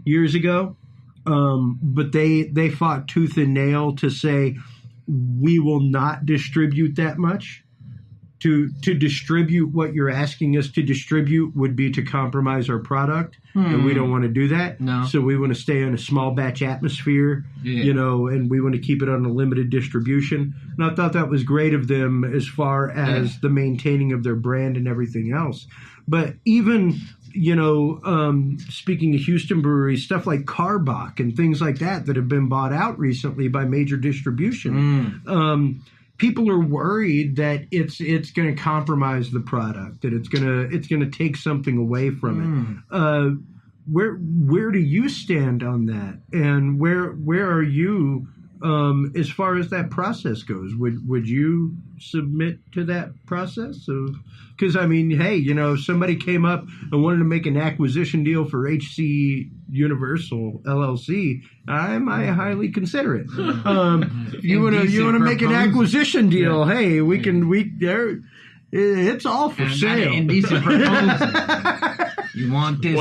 years ago. But they fought tooth and nail to say, we will not distribute that much. To distribute what you're asking us to distribute would be to compromise our product, and we don't want to do that. No. So we want to stay in a small batch atmosphere, and we want to keep it on a limited distribution. And I thought that was great of them as far as the maintaining of their brand and everything else. But even, speaking of Houston breweries, stuff like Carbach and things like that have been bought out recently by major distribution. People are worried that it's going to compromise the product, that it's going to take something away from it. Where do you stand on that, and where are you as far as that process goes? Would you submit to that process? Because I mean, hey, if somebody came up and wanted to make an acquisition deal for HC Universal LLC, I might highly consider it. If you want to make an acquisition deal, hey, it's all for sale. Indecent proposal. You want this?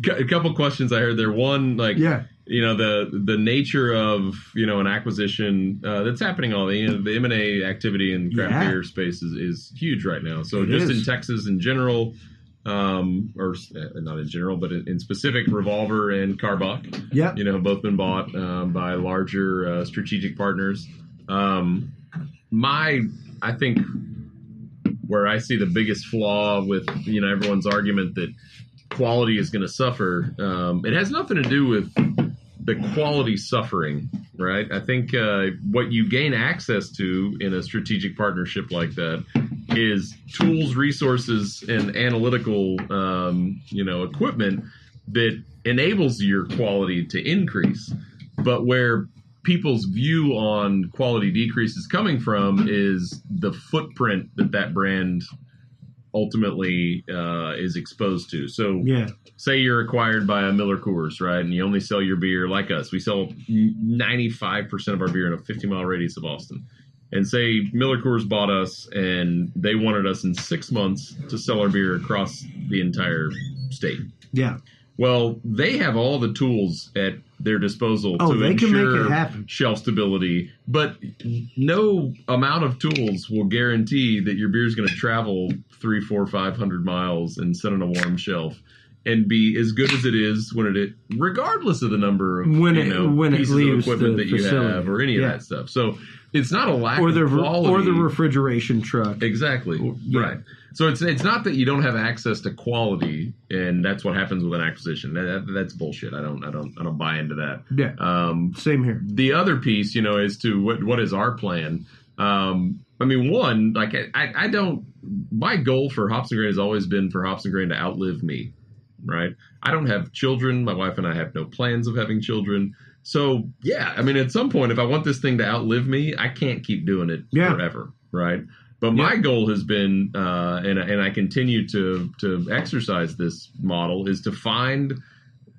A couple questions I heard there. One, the nature of an acquisition that's happening all the M&A activity in craft beer space is huge right now. So in Texas in general. Or not in general, but in specific, Revolver and Carbach, have both been bought by larger strategic partners. I think where I see the biggest flaw with everyone's argument that quality is going to suffer, it has nothing to do with the quality suffering, right? I think what you gain access to in a strategic partnership like that is tools, resources, and analytical, equipment that enables your quality to increase. But where people's view on quality decrease is coming from is the footprint that brand ultimately is exposed to. So say you're acquired by a Miller Coors, right? And you only sell your beer like us. We sell 95% of our beer in a 50-mile radius of Austin. And say Miller Coors bought us and they wanted us in 6 months to sell our beer across the entire state. Yeah. Well, they have all the tools at their disposal to they can ensure make it happen. Shelf stability, but no amount of tools will guarantee that your beer is going to travel 300, 400, 500 miles and sit on a warm shelf and be as good as it is when it, regardless of the number of pieces of equipment that you have or any of that stuff. So it's not a lack of quality. Or the refrigeration truck. Exactly. Right. So it's not that you don't have access to quality, and that's what happens with an acquisition. That's bullshit. I don't buy into that. Yeah. Same here. The other piece, as to what is our plan. One, like I don't. My goal for Hops and Grain has always been for Hops and Grain to outlive me. Right. I don't have children. My wife and I have no plans of having children. So at some point, if I want this thing to outlive me, I can't keep doing it forever. Right. But my goal has been, and I continue to exercise this model, is to find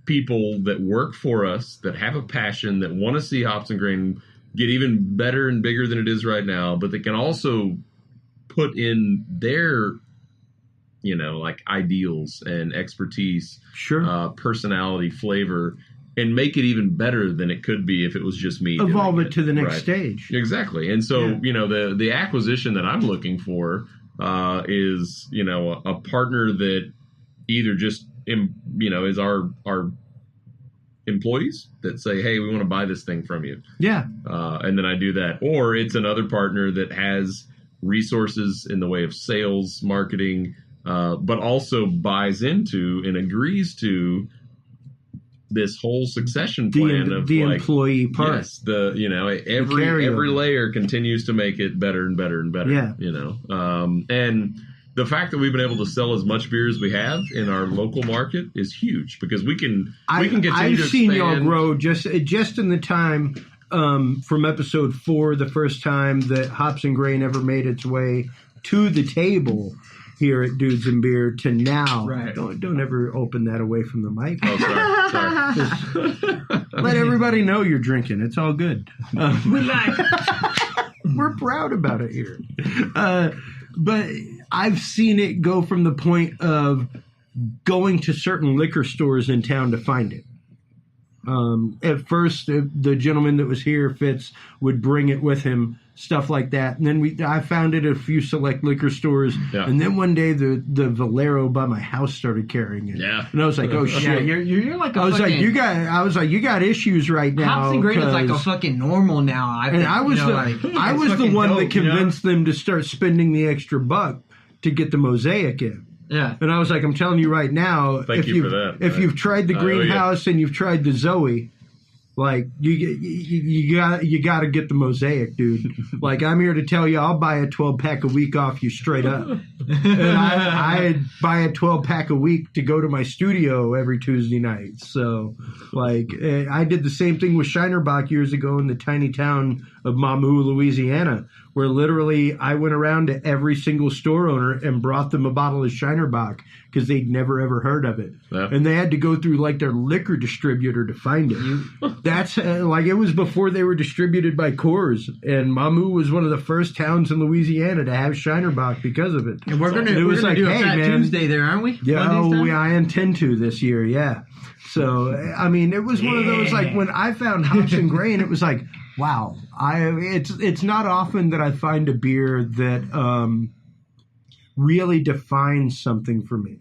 people that work for us, that have a passion, that want to see Hops and Grain get even better and bigger than it is right now, but that can also put in their, ideals and expertise, personality, flavor, and make it even better than it could be if it was just me. Evolve it to the next stage. Exactly. And so, the acquisition that I'm looking for is, a partner that either just, is our employees that say, hey, we want to buy this thing from you. Yeah. And then I do that. Or it's another partner that has resources in the way of sales, marketing, but also buys into and agrees to this whole succession plan of the employee part. Yes, every layer continues to make it better and better and better. Yeah. And the fact that we've been able to sell as much beer as we have in our local market is huge because we can continue to expand. I've seen y'all grow just in the time from episode 4, the first time that Hops and Grain ever made its way to the table here at Dudes and Beer to now. Right. Don't ever open that away from the mic. Oh, sorry. Let everybody know you're drinking. It's all good. We're proud about it here. But I've seen it go from the point of going to certain liquor stores in town to find it. At first, the gentleman that was here, Fitz, would bring it with him, stuff like that. And then I found it at a few select liquor stores. Yeah. And then one day, the Valero by my house started carrying it. Yeah. And I was like, oh shit. Yeah, you're like I was like, you got issues right now. Hops and Grain is like a fucking normal now. I was the one that convinced them to start spending the extra buck to get the Mosaic in. Yeah. And I was like, I'm telling you right now, if you've tried the greenhouse and you've tried the Zoe, like you got to get the Mosaic, dude. Like, I'm here to tell you, I'll buy a 12-pack a week off you straight up. And I buy a 12-pack a week to go to my studio every Tuesday night. So, like, I did the same thing with Shinerbach years ago in the tiny town of Mamou, Louisiana, where literally I went around to every single store owner and brought them a bottle of Shinerbach because they'd never, ever heard of it. Yeah. And they had to go through, like, their liquor distributor to find it. That's, like, it was before they were distributed by Coors. And Mamou was one of the first towns in Louisiana to have Shinerbach because of it. And we're going to do a Fat Tuesday there, aren't we? Yeah, I intend to this year, yeah. So, I mean, it was one of those, like, when I found Hops and Grain, it was like, wow. It's not often that I find a beer that really defines something for me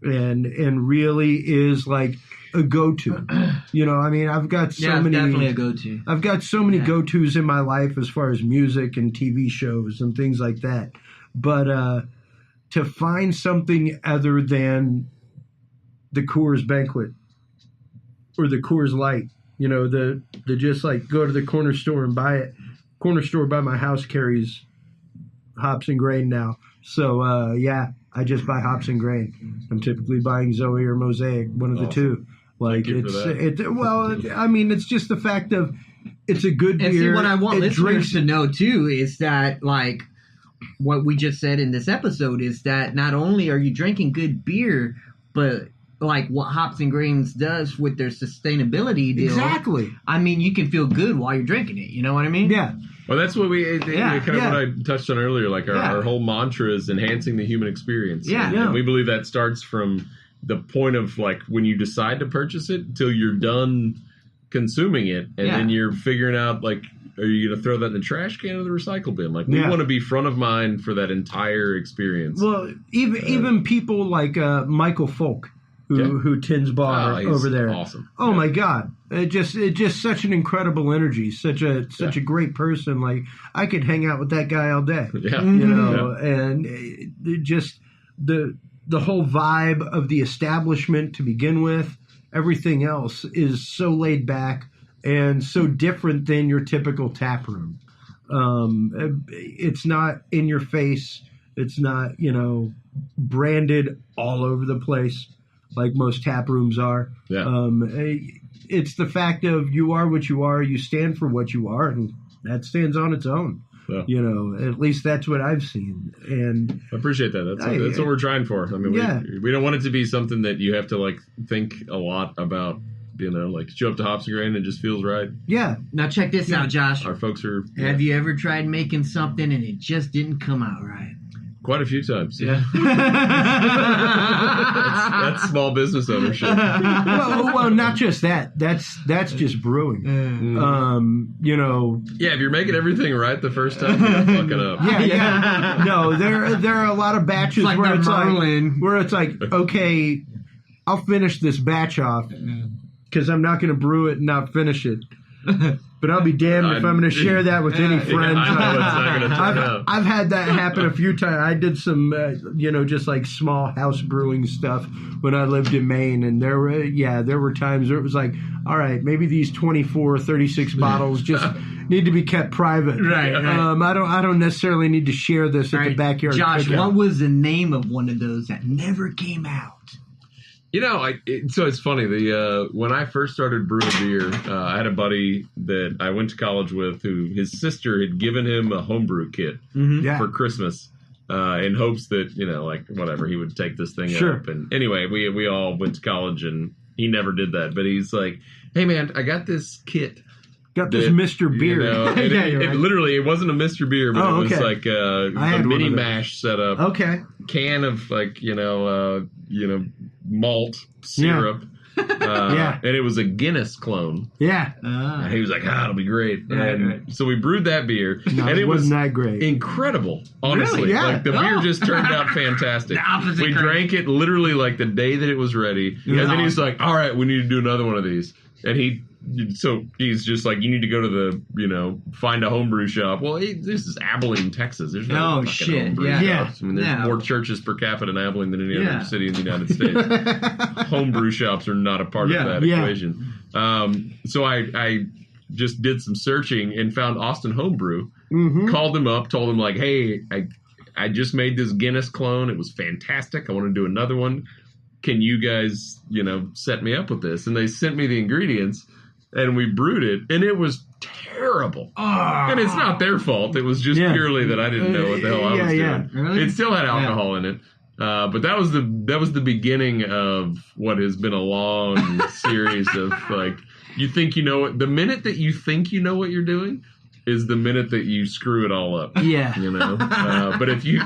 and really is like a go-to. I mean, I've got so many. Definitely a go-to. I've got so many go-tos in my life as far as music and TV shows and things like that. But to find something other than the Coors Banquet or the Coors Light, the just like go to the corner store and buy it. Corner store by my house carries Hops and Grain now. So, I just buy Hops and Grain. I'm typically buying Zoe or Mosaic, one of the two. Like, it's just the fact of it's a good beer. And see, what I want listeners to know, too, is that, like, what we just said in this episode is that not only are you drinking good beer, but like what Hops and Grains does with their sustainability deal. Exactly. I mean, you can feel good while you're drinking it. You know what I mean? Yeah. Well, that's what what I touched on earlier. Like our whole mantra is enhancing the human experience. And we believe that starts from the point of like when you decide to purchase it till you're done consuming it, and then you're figuring out like, are you going to throw that in the trash can or the recycle bin? Like we want to be front of mind for that entire experience. Well, even people like Michael Folk, who tends bar over there. Awesome. Oh my God. It just such an incredible energy, such a great person. Like I could hang out with that guy all day. Yeah. You know, and just the whole vibe of the establishment to begin with, everything else is so laid back and so different than your typical tap room. It's not in your face. It's not, branded all over the place like most tap rooms are. Yeah. It's the fact of you are what you are, you stand for what you are, and that stands on its own. Yeah. At least that's what I've seen. And I appreciate that. That's what we're trying for. I mean, we don't want it to be something that you have to like think a lot about. Like show up to Hops and Grain and it just feels right. Yeah. Now check this out, Josh. Our folks are. Have you ever tried making something and it just didn't come out right? Quite a few times. Yeah. that's small business ownership. well, not just that. That's just brewing. Yeah, if you're making everything right the first time, you're fucking up. Yeah. No, there are a lot of batches where it's like, okay, I'll finish this batch off because I'm not going to brew it and not finish it. But I'll be damned if I'm going to share that with any friends. I know it's not going to turn out. I've had that happen a few times. I did some, just like small house brewing stuff when I lived in Maine, and there were times where it was like, all right, maybe these 24, 36 bottles just need to be kept private. Right. I don't necessarily need to share this at the backyard. Josh, cookout. What was the name of one of those that never came out? So it's funny. When I first started brewing beer, I had a buddy that I went to college with who his sister had given him a homebrew kit for Christmas in hopes that, whatever, he would take this thing up. And anyway, we all went to college and he never did that. But he's like, hey, man, I got this kit. Got this Mr. Beer. It literally, it wasn't a Mr. Beer, but it was like a mini mash setup. Okay. Can of malt syrup. And it was a Guinness clone. Yeah. And he was like, it'll be great. So we brewed that beer. No, and it wasn't that great. Incredible, honestly. Really? Yeah. Like the beer just turned out fantastic. We drank it literally like the day that it was ready. And then he's like, all right, we need to do another one of these. And he's just like, you need to go to the, find a homebrew shop. Well, this is Abilene, Texas. There's no fucking homebrew shops. I mean, there's more churches per capita in Abilene than any other city in the United States. Homebrew shops are not a part of that equation. So I just did some searching and found Austin Homebrew. Called them up, told them like, hey, I just made this Guinness clone. It was fantastic. I want to do another one. Can you guys, set me up with this? And they sent me the ingredients. And we brewed it, and it was terrible. And it's not their fault. It was just purely that I didn't know what the hell I was doing. Really? It still had alcohol in it, but that was the beginning of what has been a long series of like, you think you know what. The minute that you think you know what you're doing is the minute that you screw it all up. Yeah. But if you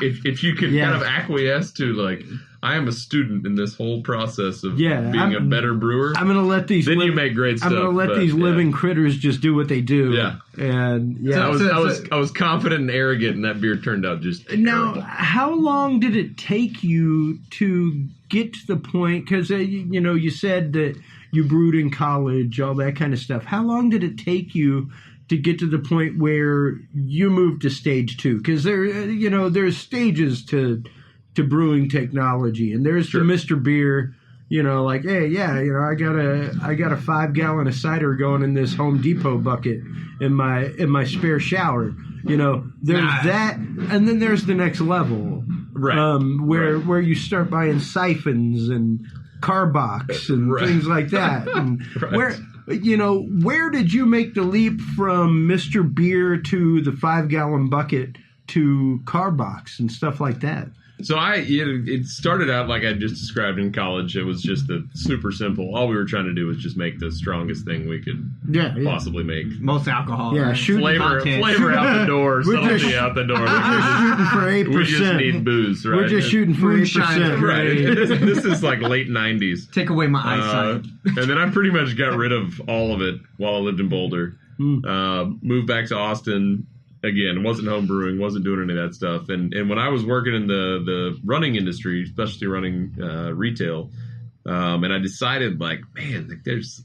can kind of acquiesce to like, I am a student in this whole process of being a better brewer. I'm going to let these. Then you make great stuff. I'm going to let these living critters just do what they do. Yeah. And I was confident and arrogant, and that beer turned out just terrible. Now, how long did it take you to get to the point? Because you said that you brewed in college, all that kind of stuff. How long did it take you to get to the point where you moved to stage 2? Because there's stages to brewing technology, and there's the Mr. Beer, like, hey, I got a 5-gallon of cider going in this Home Depot bucket in my spare shower. There's that, and then there's the next level, where you start buying siphons and carbox and things like that. And where did you make the leap from Mr. Beer to the 5-gallon bucket to Carbox and stuff like that? So it started out like I just described in college. It was just super simple. All we were trying to do was just make the strongest thing we could possibly make. Most alcohol. Yeah, right? Flavor out the door, subtlety out the door. We're just shooting for 8%. We just need booze, right? We're just shooting for 8%. Right. This is like late 90s. Take away my eyesight. And then I pretty much got rid of all of it while I lived in Boulder. Moved back to Austin. Again, wasn't home brewing, wasn't doing any of that stuff. And when I was working in the running industry, especially running retail, and I decided, like, man, like there's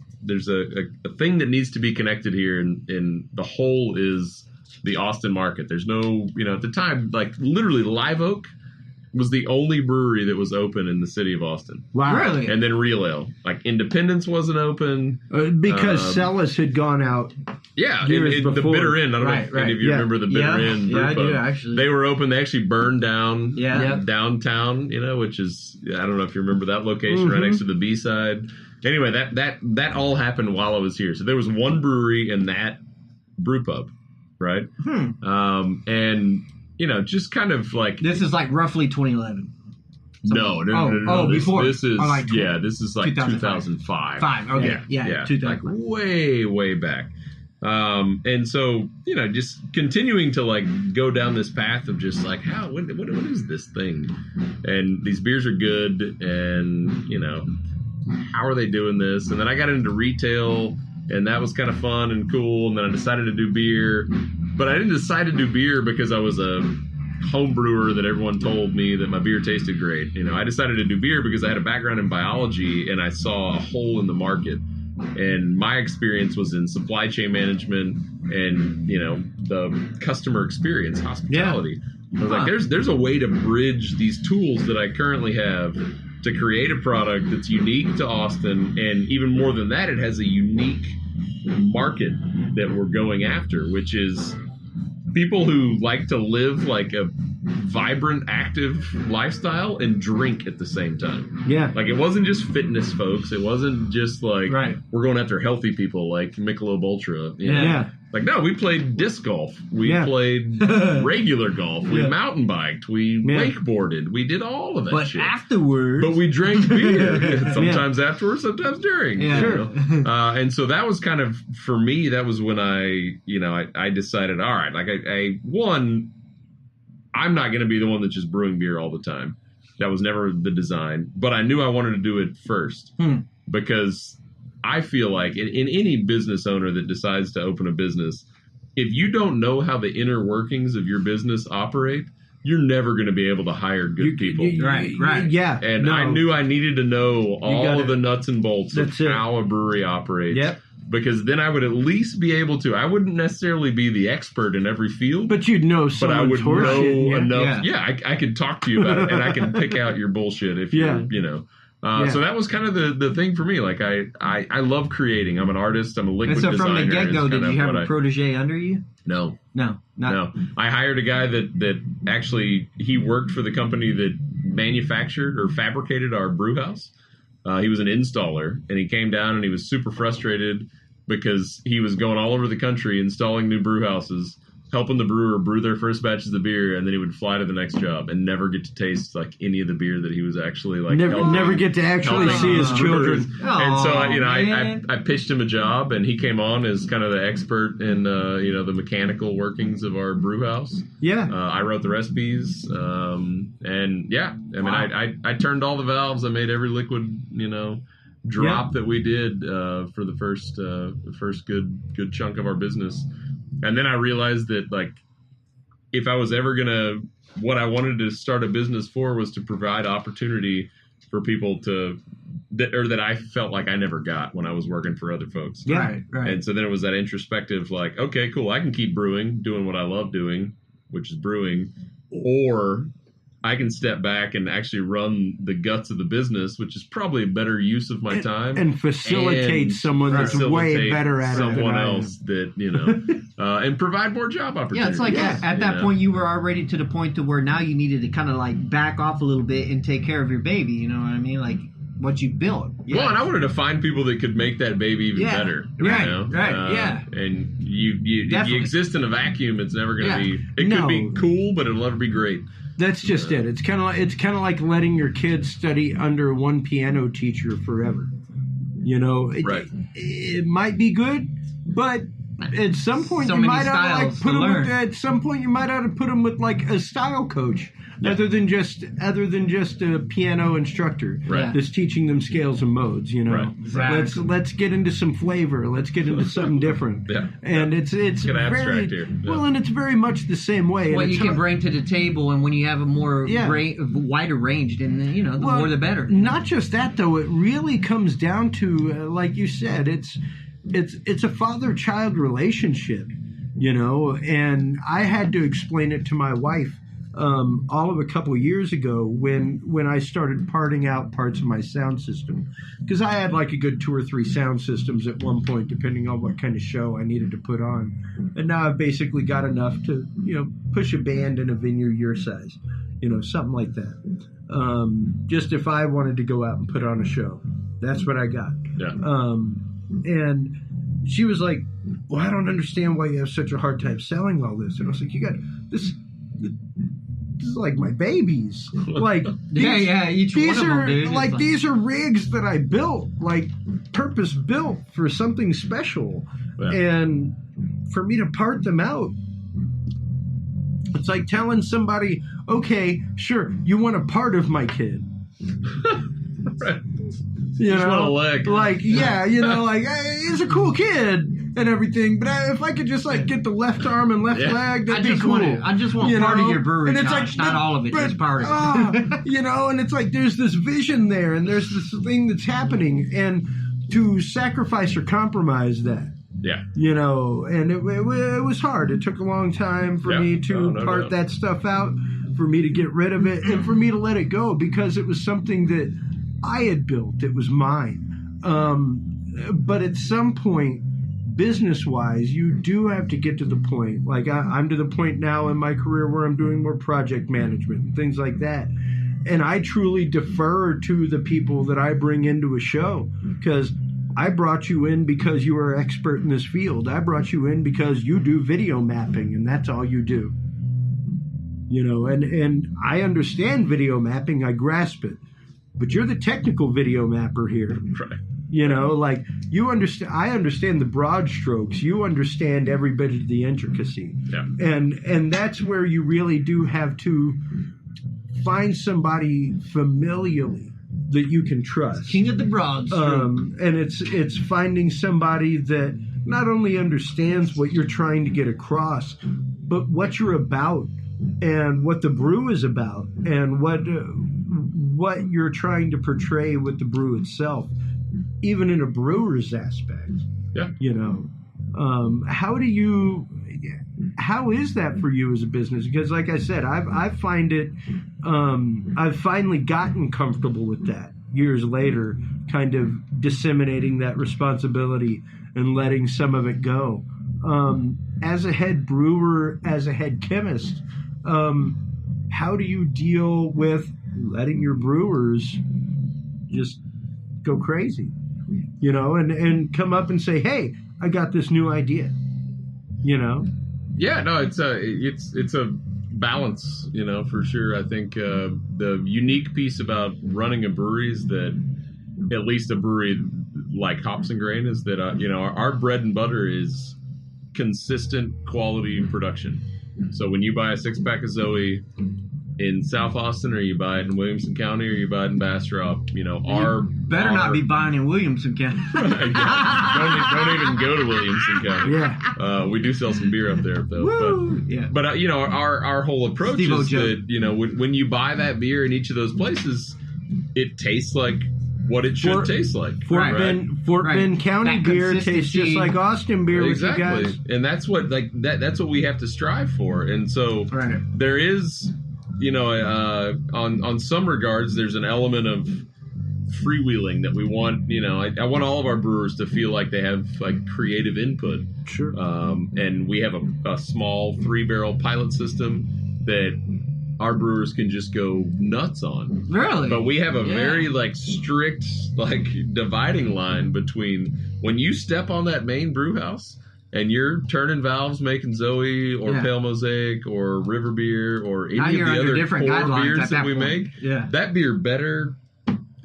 a thing that needs to be connected here, and the whole is the Austin market. There's no, at the time, like literally Live Oak was the only brewery that was open in the city of Austin. Wow. Really? And then Real Ale. Like Independence wasn't open. Because Celis had gone out. Yeah, years the before. Bitter Inn. I don't know if any of you remember the Bitter Inn. Yeah, I do, actually. They were open. They actually burned down downtown, which is, I don't know if you remember that location right next to the B-side. Anyway, that all happened while I was here. So there was one brewery in that brew pub, right? And, just kind of like... This is like roughly 2011. No. Before. This is like this is like 2005. Okay. Yeah. 2005. Like way back. And so, just continuing to like go down this path of just like, what is this thing? And these beers are good, and how are they doing this? And then I got into retail, and that was kind of fun and cool. And then I decided to do beer, but I didn't decide to do beer because I was a home brewer that everyone told me that my beer tasted great. I decided to do beer because I had a background in biology, and I saw a hole in the market. And my experience was in supply chain management and, the customer experience, hospitality. I was like, there's a way to bridge these tools that I currently have to create a product that's unique to Austin. And even more than that, it has a unique market that we're going after, which is people who like to live like a vibrant, active lifestyle and drink at the same time. Yeah. Like, it wasn't just fitness folks. It wasn't just like, we're going after healthy people like Michelob Ultra. Yeah. Like, no, we played disc golf. We played regular golf. We mountain biked. We wakeboarded. We did all of that shit. Afterwards. But we drank beer. Sometimes afterwards, sometimes during. Yeah. Sure. And so that was kind of, for me, that was when I decided, all right, like I'm not going to be the one that's just brewing beer all the time. That was never the design. But I knew I wanted to do it first. Because I feel like in any business owner that decides to open a business, if you don't know how the inner workings of your business operate, you're never going to be able to hire good people. Right. Yeah. And I knew I needed to know all of the nuts and bolts of how a brewery operates. Yep. Because then I would at least be able to. I wouldn't necessarily be the expert in every field. But you'd know someone's But I would know enough. Yeah. I could talk to you about it, and I can pick out your bullshit if you're. So that was kind of the thing for me. Like, I love creating. I'm an artist. I'm a liquid designer. And so from the get-go, did you have a protege under you? No. No. I hired a guy that actually, he worked for the company that manufactured or fabricated our brew house. He was an installer, and he came down and he was super frustrated because he was going all over the country installing new brew houses, helping the brewer brew their first batches of beer, and then he would fly to the next job and never get to taste like any of the beer that he was actually like never get to actually see his children. And so I pitched him a job, and he came on as kind of the expert in the mechanical workings of our brew house. I wrote the recipes, I turned all the valves. I made every liquid drop that we did for the first good chunk of our business. And then I realized that, like, if I was ever what I wanted to start a business for was to provide opportunity for people that I felt like I never got when I was working for other folks. Right. And so then it was that introspective, like, okay, cool, I can keep brewing, doing what I love doing, which is brewing, or I can step back and actually run the guts of the business, which is probably a better use of my time. And facilitate someone that's way better at it. Someone else that, and provide more job opportunities. Yeah, it's like at that point you were already to the point to where now you needed to kind of like back off a little bit and take care of your baby. You know what I mean? Like, what you built. Yeah. Well, and I wanted to find people that could make that baby even better. Right, you know? right. And you exist in a vacuum. It's never going to be. It could be cool, but it'll never be great. That's just it. It's kind of like letting your kids study under one piano teacher forever. You know, it might be good, but at some point you might ought to put them with, at some point you might ought to put them with like a style coach. Other than just a piano instructor that's teaching them scales and modes, you know. Right. Exactly. Let's get into some flavor. Let's get into something different. And it's get abstract here. Well, and it's very much the same way. What you can bring to the table, and when you have a more wider range, then the more the better. Not just that though. It really comes down to, like you said, it's a father-child relationship, you know. And I had to explain it to my wife. All of a couple of years ago when I started parting out parts of my sound system, because I had like a good 2 or 3 sound systems at one point, depending on what kind of show I needed to put on. And now I've basically got enough to, you know, push a band in a venue your size, you know, something like that. Just if I wanted to go out and put on a show, that's what I got. Yeah. And she was like, well, I don't understand why you have such a hard time selling all this. And I was like, you got this. This is like my babies. Like each one of them, dude. Like these are rigs that I built, like purpose built for something special, and for me to part them out, it's like telling somebody, okay, sure, you want a part of my kid. Right. You just know, want a leg. Like, you know, like, hey, he's a cool kid and everything, but if I could just, like, get the left arm and left leg, that'd be cool. I just want part of your brewery, and it's Josh, like, not all of it, just part of it. You know, and it's like there's this vision there, and there's this thing that's happening, and to sacrifice or compromise that. Yeah. You know, and it was hard. It took a long time for me to part that stuff out, for me to get rid of it, and for me to let it go, because it was something that I had built. It was mine. But at some point, business-wise, you do have to get to the point. Like I'm to the point now in my career where I'm doing more project management and things like that. And I truly defer to the people that I bring into a show, because I brought you in because you are an expert in this field. I brought you in because you do video mapping, and that's all you do. You know, and I understand video mapping. I grasp it. But you're the technical video mapper here. Right. You know, like you understand. I understand the broad strokes. You understand every bit of the intricacy. Yeah. And that's where you really do have to find somebody familially that you can trust. King of the broad stroke. And it's finding somebody that not only understands what you're trying to get across, but what you're about and what the brew is about and what you're trying to portray with the brew itself, even in a brewer's aspect. Yeah. You know, how is that for you as a business? Because like I said, I've finally gotten comfortable with that years later, kind of disseminating that responsibility and letting some of it go. As a head brewer, as a head chemist, how do you deal with letting your brewers just go crazy, you know, and come up and say, hey, I got this new idea, you know? Yeah, no, it's a balance, you know, for sure. I think the unique piece about running a brewery is that, at least a brewery like Hops and Grain, is that, you know, our bread and butter is consistent quality production. So when you buy a 6-pack of Zoe in South Austin, or you buy it in Williamson County, or you buy it in Bastrop, you know, better not be buying in Williamson County. don't even go to Williamson County. Yeah. We do sell some beer up there, though. Woo! But you know, our whole approach is that, you know, when you buy that beer in each of those places, it tastes like what it should taste like. Fort Bend County that beer tastes just like Austin beer. Exactly. With you guys. And that's what that's what we have to strive for. And so there is, you know, on some regards, there's an element of freewheeling that we want. You know, I want all of our brewers to feel like they have like creative input. Sure. And we have a small 3-barrel pilot system that our brewers can just go nuts on. Really? But we have a very like strict like dividing line between when you step on that main brew house and you're turning valves, making Zoe or Pale Mosaic or River Beer or any of the other core beers that we make, that beer better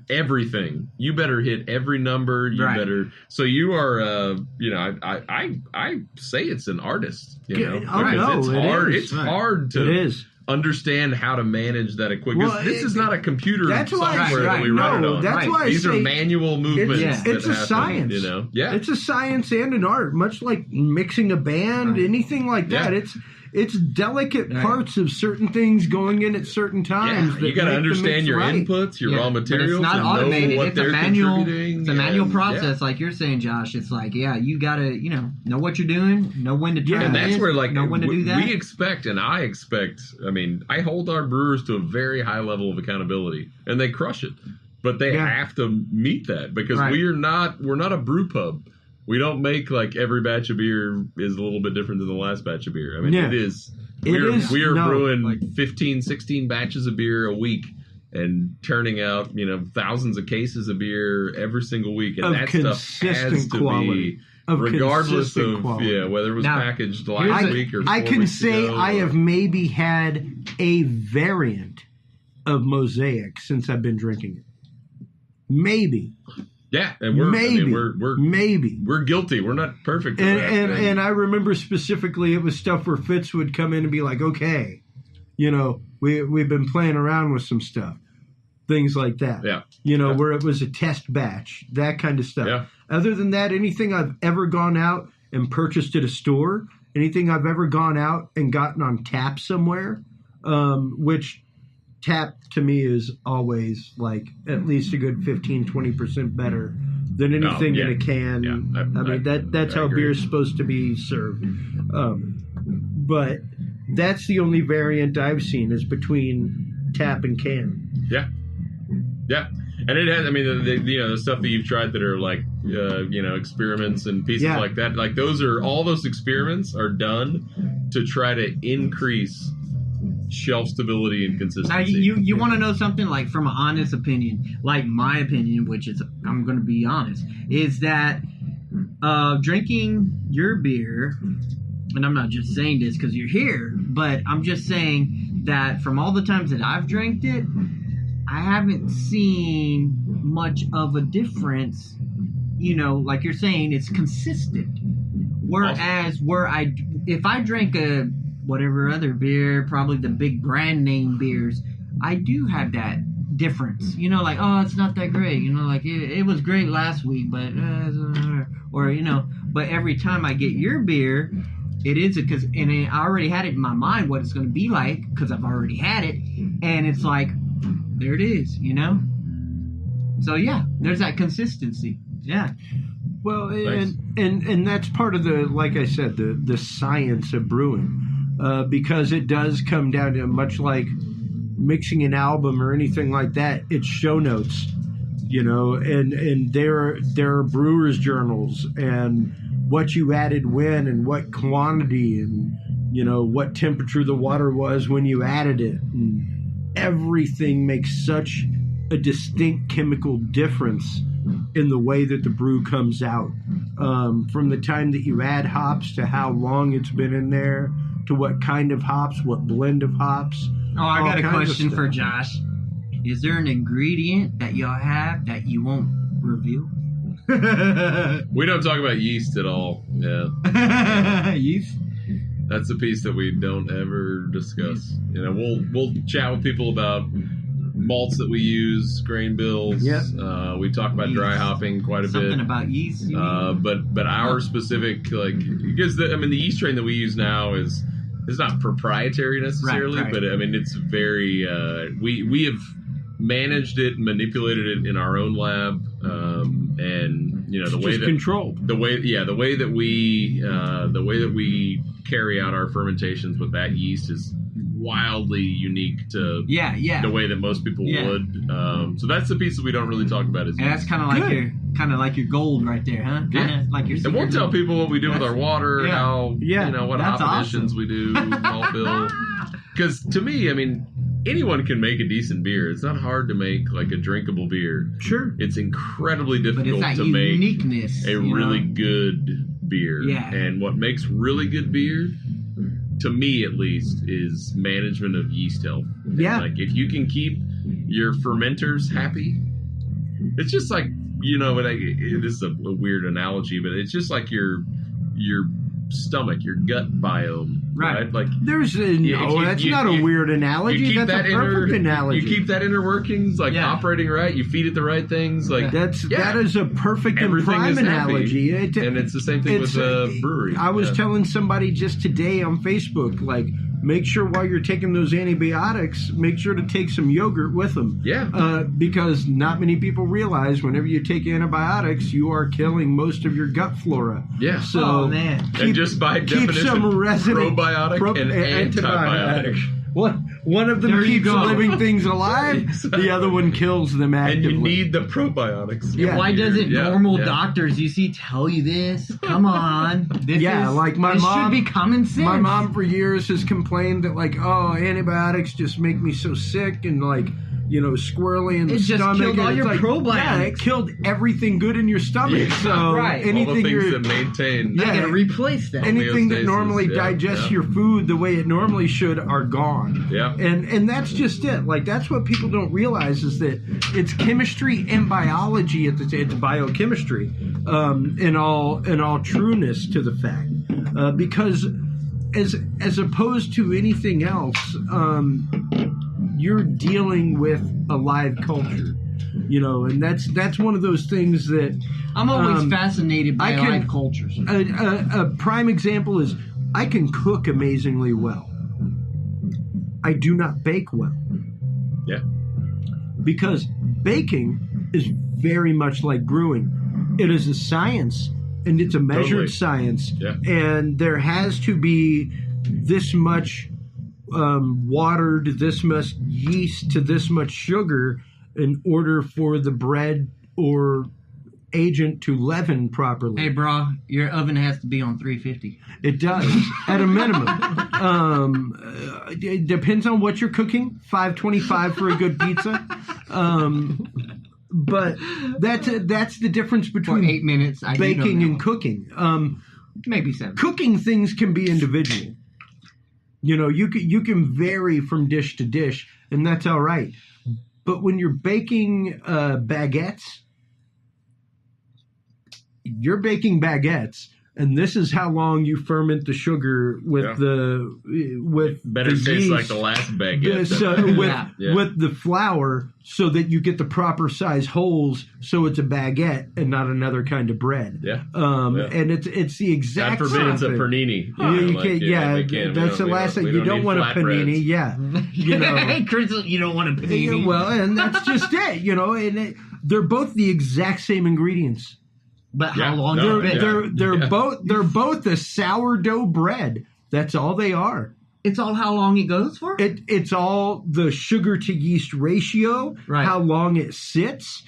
everything. You better hit every number. You better. So you are, you know, I say it's an artist. You know, because it's hard. It's hard to understand how to manage that equipment. Well, this is not a computer software that we run it on. That's why these are manual movements. It's a science. You know, it's a science and an art, much like mixing a band, anything like that. It's delicate parts of certain things going in at certain times. You got to understand your inputs, your raw materials. But it's not automated. It's a manual. It's a manual process, like you're saying, Josh. It's like, you got to, know what you're doing, know when to turn. And that's where, like, know when to do that. We expect, and I expect. I mean, I hold our brewers to a very high level of accountability, and they crush it. But they have to meet that because we're not a brew pub. We don't make like every batch of beer is a little bit different than the last batch of beer. I mean, it is. We are brewing like 15, 16 batches of beer a week and turning out, thousands of cases of beer every single week. And that stuff has to be, regardless of whether it was packaged last week or 4 I can weeks say ago, I have maybe had a variant of Mosaic since I've been drinking it. Maybe. Yeah, and we're guilty. We're not perfect. And I remember specifically it was stuff where Fitz would come in and be like, okay, we've been playing around with some stuff. Things like that. Yeah. Where it was a test batch, that kind of stuff. Yeah. Other than that, anything I've ever gone out and purchased at a store, anything I've ever gone out and gotten on tap somewhere, which tap to me is always like at least a good 15-20% better than anything in a can. That's how beer is supposed to be served. But that's the only variant I've seen is between tap and can. Yeah, and it has. I mean, the stuff that you've tried that are like experiments and pieces like that. Like all those experiments are done to try to increase shelf stability and consistency. Now, you want to know something, like from an honest opinion, like my opinion, which is, I'm going to be honest, is that drinking your beer, and I'm not just saying this because you're here, but I'm just saying that from all the times that I've drank it, I haven't seen much of a difference. Like you're saying, it's consistent. Whereas if I drank a whatever other beer, probably the big brand name beers, I do have that difference. Like, oh, it's not that great. Like it was great last week, but but every time I get your beer, it is and I already had it in my mind what it's going to be like because I've already had it, and it's like, there it is, So there's that consistency. Yeah. Well, and that's part of the, like I said, the science of brewing. Because it does come down to, much like mixing an album or anything like that, it's show notes, and there are brewers' journals and what you added when and what quantity and, what temperature the water was when you added it. And everything makes such a distinct chemical difference in the way that the brew comes out. From the time that you add hops to how long it's been in there, to what kind of hops, what blend of hops. Oh, I got a question for Josh. Is there an ingredient that y'all have that you won't reveal? We don't talk about yeast at all. Yeah. Yeast? That's the piece that we don't ever discuss. We'll chat with people about malts that we use, grain bills. Yep. We talk about dry hopping quite a bit. Something about yeast. But our specific, because the yeast strain that we use now is not proprietary necessarily, right. but I mean it's very. We have managed it, manipulated it in our own lab, and the way that controlled. The way that we carry out our fermentations with that yeast is wildly unique to the way that most people would. So that's the piece that we don't really talk about. And that's kind of like your gold right there, huh? Like your. And we'll tell people what we do with our water, how what hop additions we do, malt bill. Because to me, I mean, anyone can make a decent beer. It's not hard to make like a drinkable beer. Sure. It's incredibly But it's difficult that to make uniqueness, a really good beer. Yeah. And what makes really good beer, to me at least, is management of yeast health. Yeah. Like if you can keep your fermenters happy, it's just like, this is a weird analogy, but it's just like your stomach, your gut biome, right? Like that's not a weird analogy. That's a perfect analogy. You keep that inner workings operating right. You feed it the right things. Like that is a perfect and prime analogy. And it's the same thing with a brewery. I was telling somebody just today on Facebook, like, make sure while you're taking those antibiotics, make sure to take some yogurt with them. Yeah. Because not many people realize whenever you take antibiotics, you are killing most of your gut flora. Yeah. So and just by definition, probiotic and antibiotic. One of them keeps living things alive, the other one kills them actively. And you need the probiotics. Yeah. Why doesn't normal doctors tell you this? Come on. This should be common sense. My mom for years has complained that antibiotics just make me so sick and squirrely in the stomach. It just killed all your probiotics. Yeah, it killed everything good in your stomach. Yeah, so anything all the things that maintain. Yeah, gotta replace that. Anything that normally digests your food the way it normally should are gone. Yeah. And that's just it. Like, that's what people don't realize is that it's chemistry and biology it's biochemistry in all trueness to the fact. Because as opposed to anything else, you're dealing with a live culture, and that's one of those things that I'm always fascinated by live cultures. A prime example is I can cook amazingly well. I do not bake well. Yeah. Because baking is very much like brewing. It is a science, and it's a measured science. Yeah. And there has to be this much water to this much yeast to this much sugar in order for the bread or agent to leaven properly. Hey, bro, your oven has to be on 350. It does, at a minimum. It depends on what you're cooking. 525 for a good pizza. But that's the difference between 8 minutes, baking and cooking. Maybe 7. Cooking things can be individual. You can vary from dish to dish, and that's all right. But when you're baking baguettes, and this is how long you ferment the sugar with better the taste yeast, like the last baguette. with the flour, so that you get the proper size holes, so it's a baguette and not another kind of bread. Yeah. And it's the exact. God forbid it's a panini. That's the last thing. You don't want a panini. Yeah. Hey, Crystal, you don't want a panini. Well, and that's just it. And they're both the exact same ingredients. But how long? They're both the sourdough bread. That's all they are. It's all how long it goes for? It's all the sugar to yeast ratio, how long it sits,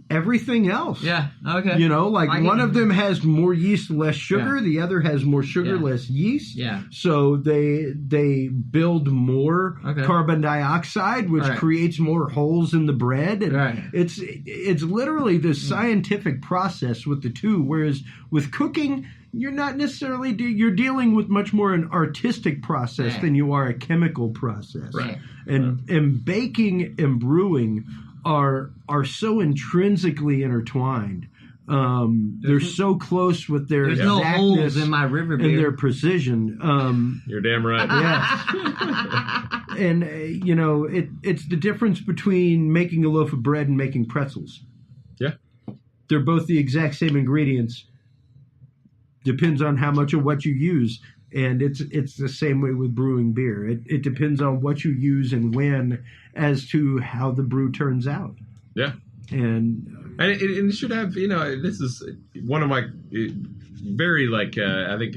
everything else. Yeah, okay. One of them has more yeast, less sugar. The other has more sugar, less yeast. Yeah. So they build more carbon dioxide, which creates more holes in the bread. And it's literally this scientific process with the two, whereas with cooking, you're not necessarily you're dealing with much more an artistic process than you are a chemical process. Right. And baking and brewing are so intrinsically intertwined. They're so close with their exactness no holes in my river beer. And their precision. You're damn right. Yes. And it's the difference between making a loaf of bread and making pretzels. Yeah. They're both the exact same ingredients. Depends on how much of what you use. And it's the same way with brewing beer. It depends on what you use and when as to how the brew turns out. Yeah. And it should have, this is one of my very, I think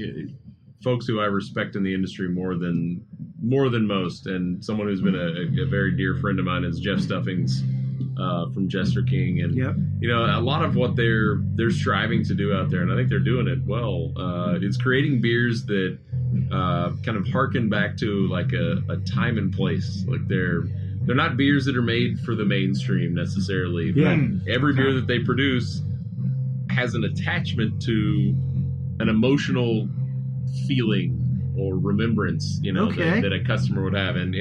folks who I respect in the industry more than most, and someone who's been a very dear friend of mine is Jeff Stuffings from Jester King. And, a lot of what they're striving to do out there, and I think they're doing it well, is creating beers that kind of harken back to like a time and place. Like they're not beers that are made for the mainstream necessarily. Yeah. Every beer that they produce has an attachment to an emotional feeling or remembrance, that a customer would have. And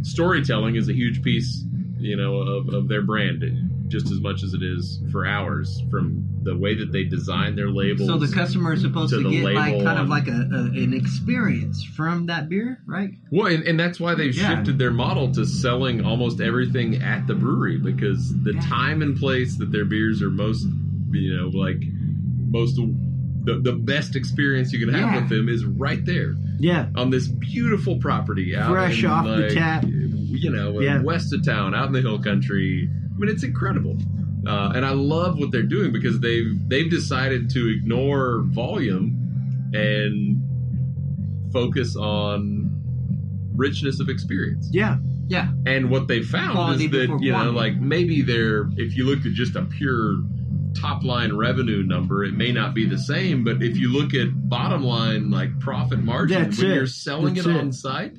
storytelling is a huge piece, of their brand, just as much as it is for ours, from the way that they design their labels. So the customer is supposed to get like kind of like an experience from that beer, right? Well, and that's why they've shifted their model to selling almost everything at the brewery, because the time and place that their beers are most, the best experience you can have with them is right there. Yeah. On this beautiful property out fresh off the tap. West of town, out in the hill country. I mean, it's incredible. And I love what they're doing, because they've decided to ignore volume and focus on richness of experience. Yeah. Yeah. And what they found Quality is that, quantity. like maybe if you looked at just a pure top line revenue number, it may not be the same, but if you look at bottom line, like profit margin, you're selling it on site,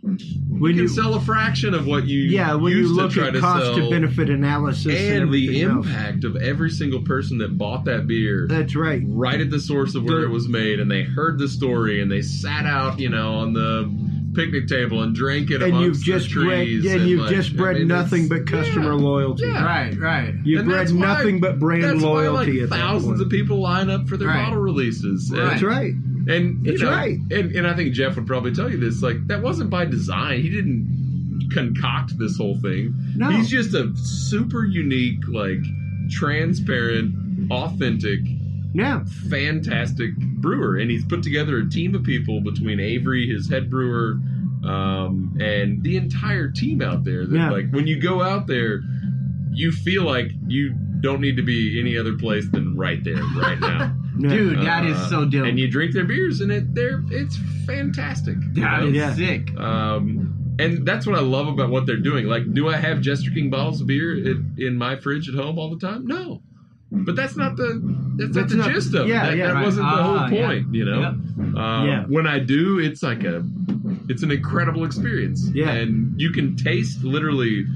you can sell a fraction of what you when used you look to try at to cost sell, to benefit analysis and the everything impact of every single person that bought that beer. That's right. Right at the source of where it was made, and they heard the story, and they sat out, on the picnic table and drank it amongst the trees. You've just bred nothing but customer loyalty. Yeah. Right. You've bred nothing but brand loyalty. That's why, thousands of people line up for their bottle releases. That's right. And That's right. And I think Jeff would probably tell you this. Like, that wasn't by design. He didn't concoct this whole thing. No. He's just a super unique, like, transparent, authentic, fantastic brewer. And he's put together a team of people between Avery, his head brewer, and the entire team out there. That, like, when you go out there, you feel like you don't need to be any other place than right there, right now. Dude, that is so dope. And you drink their beers, and it's fantastic. That is sick. And that's what I love about what they're doing. Like, do I have Jester King bottles of beer in my fridge at home all the time? No. But that's not the gist of it. That wasn't the whole point, When I do, it's like it's an incredible experience. Yeah. And you can taste, literally,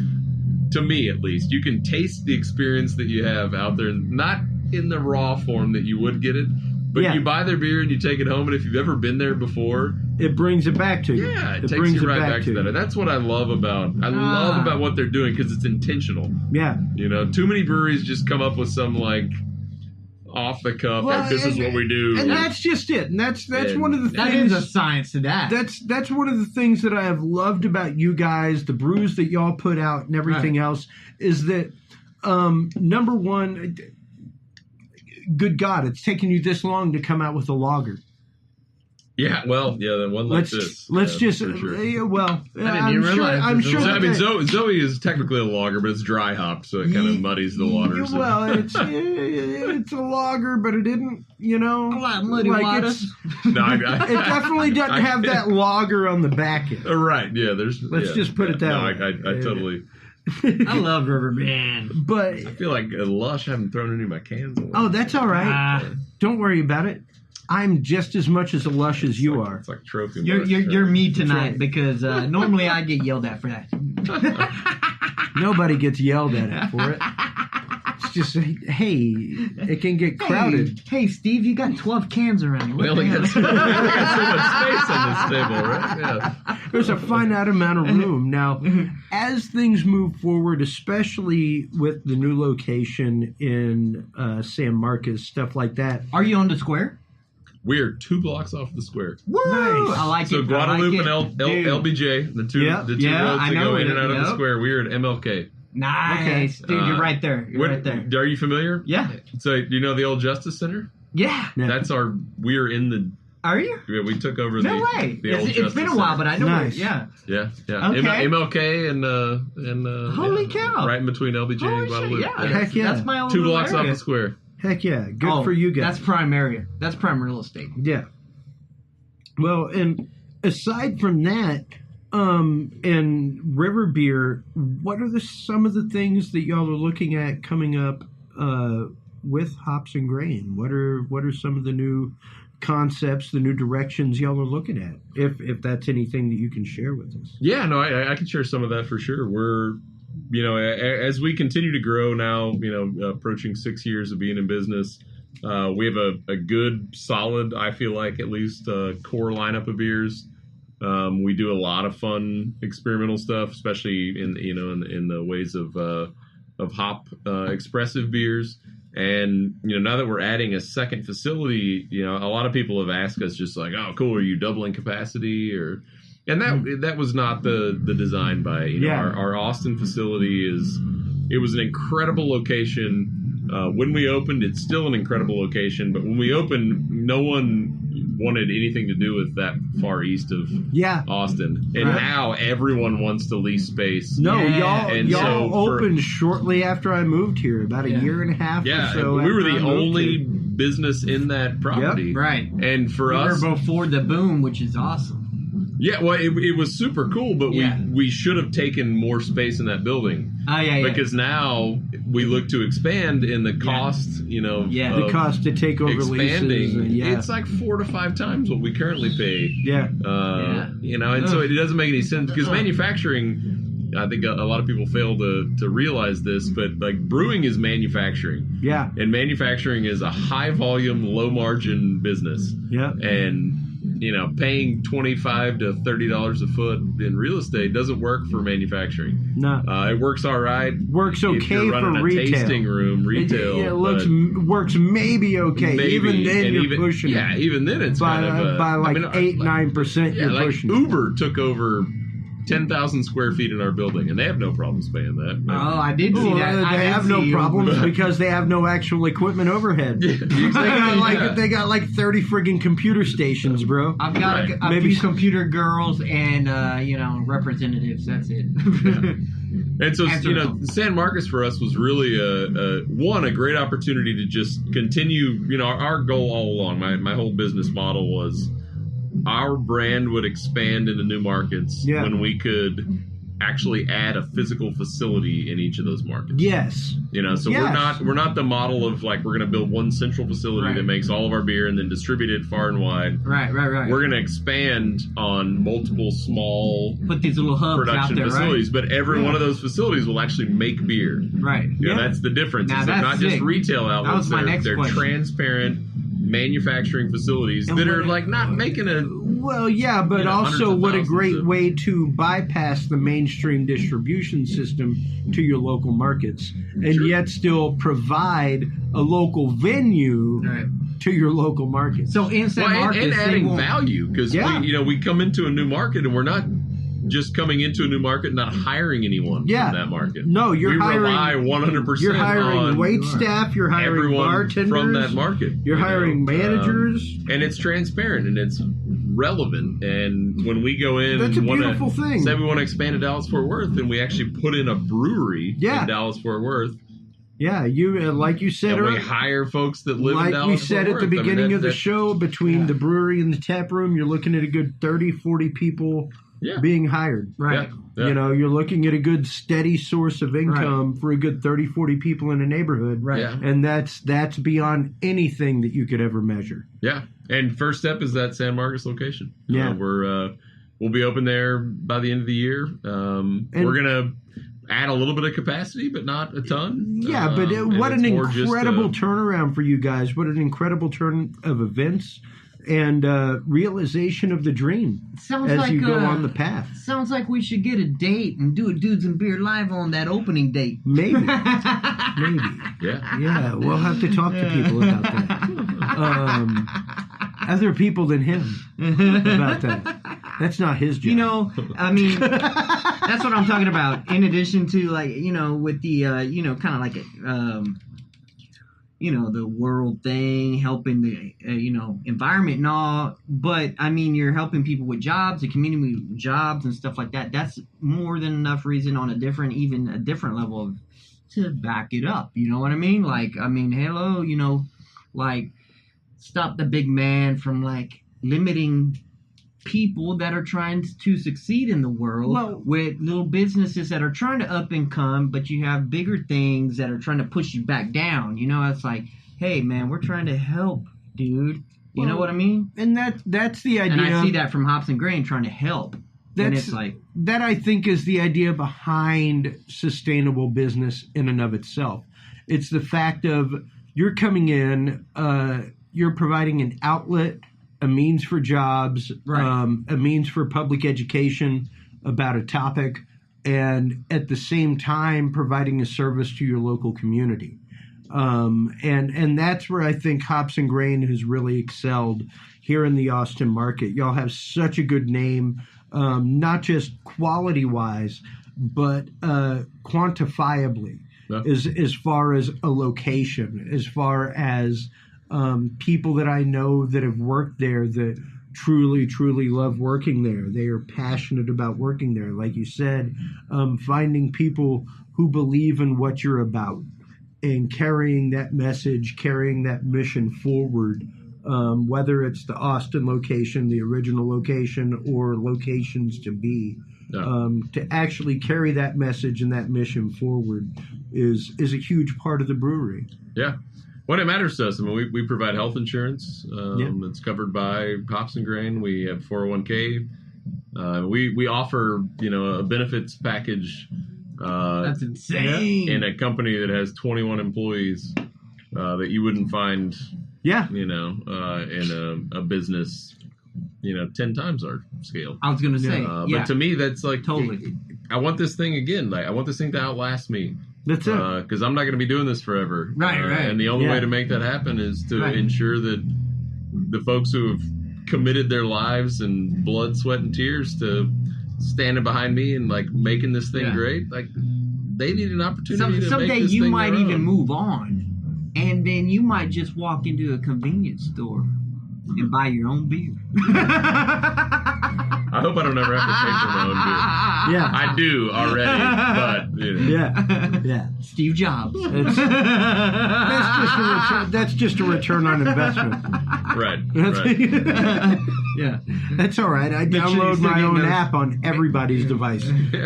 to me at least, you can taste the experience that you have out there, not in the raw form that you would get it, but you buy their beer and you take it home, and if you've ever been there before, it brings it back to you. Yeah, it takes you right back to that. And that's what I love about what they're doing, because it's intentional. Yeah. Too many breweries just come up with some, like, off the cuff, like, this is what we do. And that's just it. And that's one of the things. That is a science to that. That's one of the things that I have loved about you guys, the brews that y'all put out and everything else, is that, number one, good God, it's taken you this long to come out with a lager. Yeah, well, then one like this. Let's just, for sure. I'm sure. I mean, Zoe is technically a lager, but it's dry hopped, so it kind of muddies the waters. Well, it's a lager, but it didn't, A lot of muddy waters. It definitely doesn't have that lager on the back end. Right, yeah. Let's just put it that way. I totally... I love Riverbend. But I feel like a Lush. I haven't thrown any of my cans away. Oh, that's all right. Don't worry about it. I'm just as much as a Lush as you are. It's like a trophy. You're me tonight, because normally I get yelled at for that. Nobody gets yelled at for it. It's just, hey, it can get crowded. Hey, Steve, you got 12 cans around you. We only got so much space on this table, right? Yeah. There's a finite amount of room. Now, as things move forward, especially with the new location in San Marcos, stuff like that. Are you on the square? We're 2 blocks off the square. Woo! Nice. I like it. So Guadalupe and LBJ, the two roads that go in and out of the square. We're at MLK. Nice. Okay. Dude, you're right there. You're right there. Are you familiar? Yeah. So do you know the old Justice Center? Yeah. We're in the... Are you? Yeah, we took over the way. It's been a while, but I know nice. Yeah. Yeah. Okay. MLK and holy cow. right in between LBJ and Guadalupe. Yeah. Heck yeah. That's my own 2 blocks area. off the square. Heck yeah. Good for you guys. That's prime area. That's prime real estate. Yeah. Well, and aside from that, and River Beer, what are some of the things that y'all are looking at coming up with hops and grain? What are some of the new concepts, the new directions y'all are looking at, if that's anything that you can share with us. Yeah, no, I can share some of that for sure. We're, as we continue to grow now, approaching 6 years of being in business, we have a good, solid, I feel like at least core lineup of beers. We do a lot of fun experimental stuff, especially in the ways of hop expressive beers. And, now that we're adding a second facility, a lot of people have asked us just like, oh, cool, are you doubling capacity? And that was not the design by, our Austin facility it was an incredible location. When we opened, it's still an incredible location. But when we opened, no one wanted anything to do with that far east of Austin. And now everyone wants to lease space. No, y'all opened shortly after I moved here, about a year and a half or so. We were the only business in that property. Yep. Right. And for us... We were before the boom, which is awesome. Yeah, well, it was super cool, but we should have taken more space in that building. Because now we look to expand, and the cost, the cost to take over expanding, leases, it's like 4 to 5 times what we currently pay. And so it doesn't make any sense because manufacturing. I think a lot of people fail to realize this, but like brewing is manufacturing. Yeah, and manufacturing is a high volume, low margin business. Yeah, and paying $25 to $30 a foot in real estate doesn't work for manufacturing. No, it works all right. Works okay if you're running for retail. Tasting room, retail. Works maybe okay. Maybe, even then, you're pushing. Yeah, even then it's by, kind of by like 8-9%. You're pushing. Uber took over 10,000 square feet in our building, and they have no problems paying that. Oh, I did see that. They have no problems because they have no actual equipment overhead. They got like 30 friggin' computer stations, bro. I've got a few computer girls and representatives. That's it. And so San Marcos for us was really a great opportunity to just continue. Our goal all along, my whole business model was, our brand would expand into new markets when we could actually add a physical facility in each of those markets. Yes. So we're not the model of like we're going to build one central facility that makes all of our beer and then distribute it far and wide. Right. We're going to expand on multiple small put these little hubs production out there, facilities, but every one of those facilities will actually make beer. Right. That's the difference. Now, they're not just retail outlets. They're transparent manufacturing facilities that are like not making a but also what a great way to bypass the mainstream distribution system to your local markets and yet still provide a local venue to your local market. So in San Marcos, and adding value because we come into a new market and we're not just coming into a new market, not hiring anyone from that market. No, we rely 100%. You're hiring wait staff. You're hiring everyone bartenders from that market. You're hiring managers, and it's transparent and it's relevant. And when we go in, that's a beautiful thing. Say we want to expand to Dallas-Fort Worth, and we actually put in a brewery in Dallas-Fort Worth. Yeah, like you said, we hire folks that live in Dallas-Fort Worth. Like we said at the beginning of the show, between the brewery and the tap room, you're looking at a good 30-40 people being hired. Right. Yeah. You're looking at a good steady source of income for a good 30-40 people in a neighborhood. Right. Yeah. And that's beyond anything that you could ever measure. Yeah. And first step is that San Marcos location. Yeah. We'll be open there by the end of the year. We're going to add a little bit of capacity, but not a ton. Yeah, but what an incredible turnaround for you guys. What an incredible turn of events. And realization of the dream you go on the path. Sounds like we should get a date and do a Dudes and Beer live on that opening date. Maybe. Yeah, we'll have to talk to people about that. Other people than him about that. That's not his job. That's what I'm talking about. In addition to with the kind of like the world thing, helping the, environment and all. But, you're helping people with jobs, the community with jobs and stuff like that. That's more than enough reason on a different level to back it up. You know what I mean? Hello, stop the big man from, limiting people that are trying to succeed in the world with little businesses that are trying to up and come, but you have bigger things that are trying to push you back down. It's like, hey man, we're trying to help, dude. You know what I mean? And that's the idea. And I see that from Hops and Grain trying to help. And it's like that. I think is the idea behind sustainable business in and of itself. It's the fact of you're coming in, you're providing an outlet, a means for jobs, a means for public education about a topic, and at the same time providing a service to your local community. And that's where I think Hops and Grain has really excelled here in the Austin market. Y'all have such a good name, not just quality-wise, but quantifiably. As far as a location, as far as people that I know that have worked there that truly, truly love working there. They are passionate about working there. Like you said, finding people who believe in what you're about and carrying that message, carrying that mission forward, whether it's the Austin location, the original location, or locations to be. To actually carry that message and that mission forward is a huge part of the brewery. Yeah. When it matters to us, I mean, we provide health insurance. It's covered by Hops and Grain. We have 401k. We offer, a benefits package. That's insane. In a company that has 21 employees that you wouldn't find, in a business 10 times our scale. I was going to say, but to me, that's like, totally. I want this thing again. Like, I want this thing to outlast me. That's it. Because I'm not going to be doing this forever. Right. And the only way to make that happen is to ensure that the folks who have committed their lives and blood, sweat, and tears to standing behind me and like making this thing great, like they need an opportunity to someday make this you thing might their even own. move on, and then you might just walk into a convenience store and buy your own beer. I hope I don't ever have to pay for my own beer. Yeah. I do already, but Yeah. Steve Jobs. That's just a return on investment. right. Yeah. That's all right. I download my own app on everybody's device.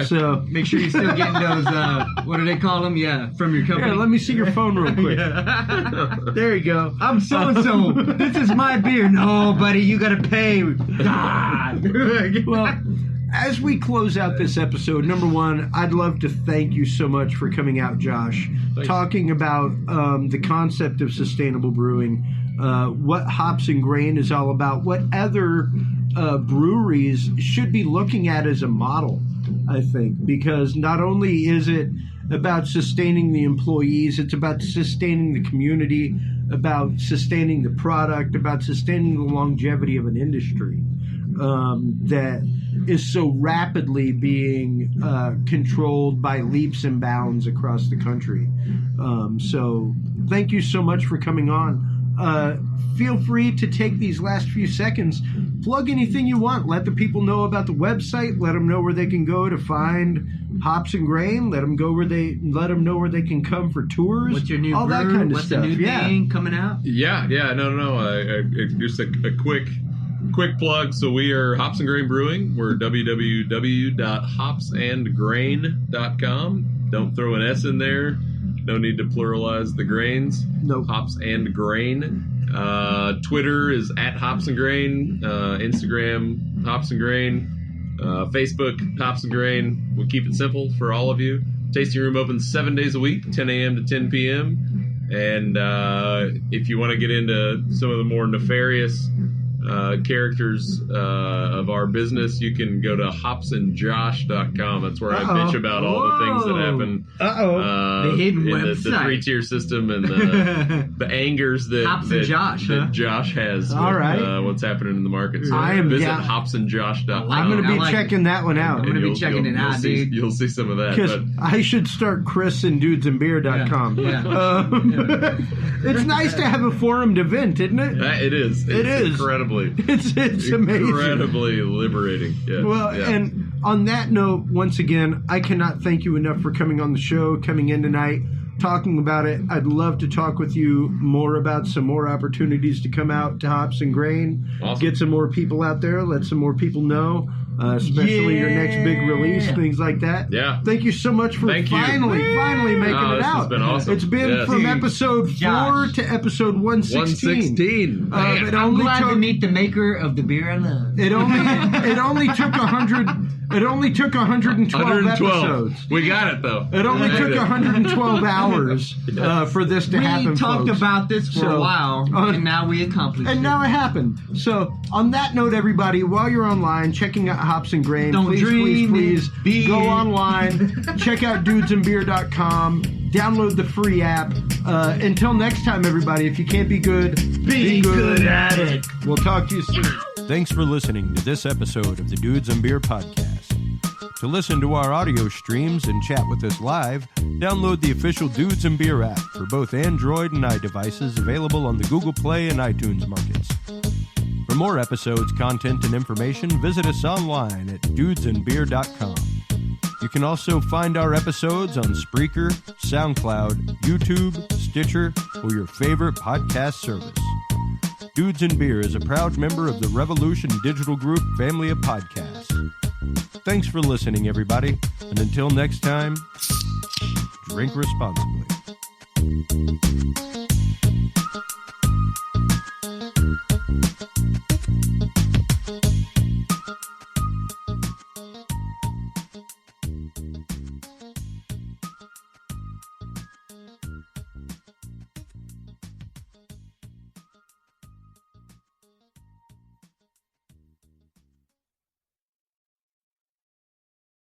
So make sure you're still getting those, what do they call them? Yeah, from your company. let me see your phone real quick. There you go. I'm so-and-so. This is my beer. No, buddy, you got to pay. God. Well, as we close out this episode, number one, I'd love to thank you so much for coming out, Josh, talking about the concept of sustainable brewing, what Hops and Grain is all about, what other breweries should be looking at as a model, I think, because not only is it about sustaining the employees, it's about sustaining the community, about sustaining the product, about sustaining the longevity of an industry that is so rapidly being controlled by leaps and bounds across the country. So thank you so much for coming on. Feel free to take these last few seconds, plug anything you want. Let the people know about the website. Let them know where they can go to find Hops and Grain. Let them know where they can come for tours. What's your new all brew? That kind of What's stuff. the new thing coming out? Yeah. No. Just a quick plug. So we are Hops and Grain Brewing. We're www.hopsandgrain.com. Don't throw an S in there. No need to pluralize the grains. Nope. Hops and Grain. Twitter is @Hops and Grain. Instagram, Hops and Grain. Facebook, Hops and Grain. We keep it simple for all of you. Tasting room opens 7 days a week, 10 a.m. to 10 p.m. And if you want to get into some of the more nefarious characters of our business, you can go to hopsandjosh.com. That's where I bitch about all the things that happen. The hidden in website. The 3-tier system and the angers that Josh has with, all right. what's happening in the market. So I am visit down. hopsandjosh.com. I'm going to be checking that one out. I'm going to be checking it out, dude. You'll see some of that. Because I should start chrisandudesandbeer.com. Yeah. It's nice to have a forum to vent, isn't it? It is. It is. Incredibly. It's amazing. Incredibly liberating. Yeah. Well, and on that note, once again, I cannot thank you enough for coming on the show, coming in tonight, talking about it. I'd love to talk with you more about some more opportunities to come out to Hops and Grain, Awesome. Get some more people out there, let some more people know. especially your next big release, things like that. Yeah. Thank you so much for finally making it out. It's been awesome. It's been from episode 4 to episode 116. I'm glad to meet the maker of the beer I love. It only took 100. It only took 112 episodes. We got it though. It only took 112 hours for this to happen. We talked folks. about this for a while, and now we accomplished it. And now it happened. So, on that note, everybody, while you're online checking out Hops and Grain, please go online, check out dudesandbeer.com, download the free app. Until next time, everybody, if you can't be good, be good at it. We'll talk to you soon. Thanks for listening to this episode of the Dudes and Beer Podcast. To listen to our audio streams and chat with us live, download the official Dudes and Beer app for both Android and iDevices, available on the Google Play and iTunes markets. For more episodes, content, and information, visit us online at dudesandbeer.com. You can also find our episodes on Spreaker, SoundCloud, YouTube, Stitcher, or your favorite podcast service. Dudes and Beer is a proud member of the Revolution Digital Group family of podcasts. Thanks for listening, everybody, and until next time, drink responsibly.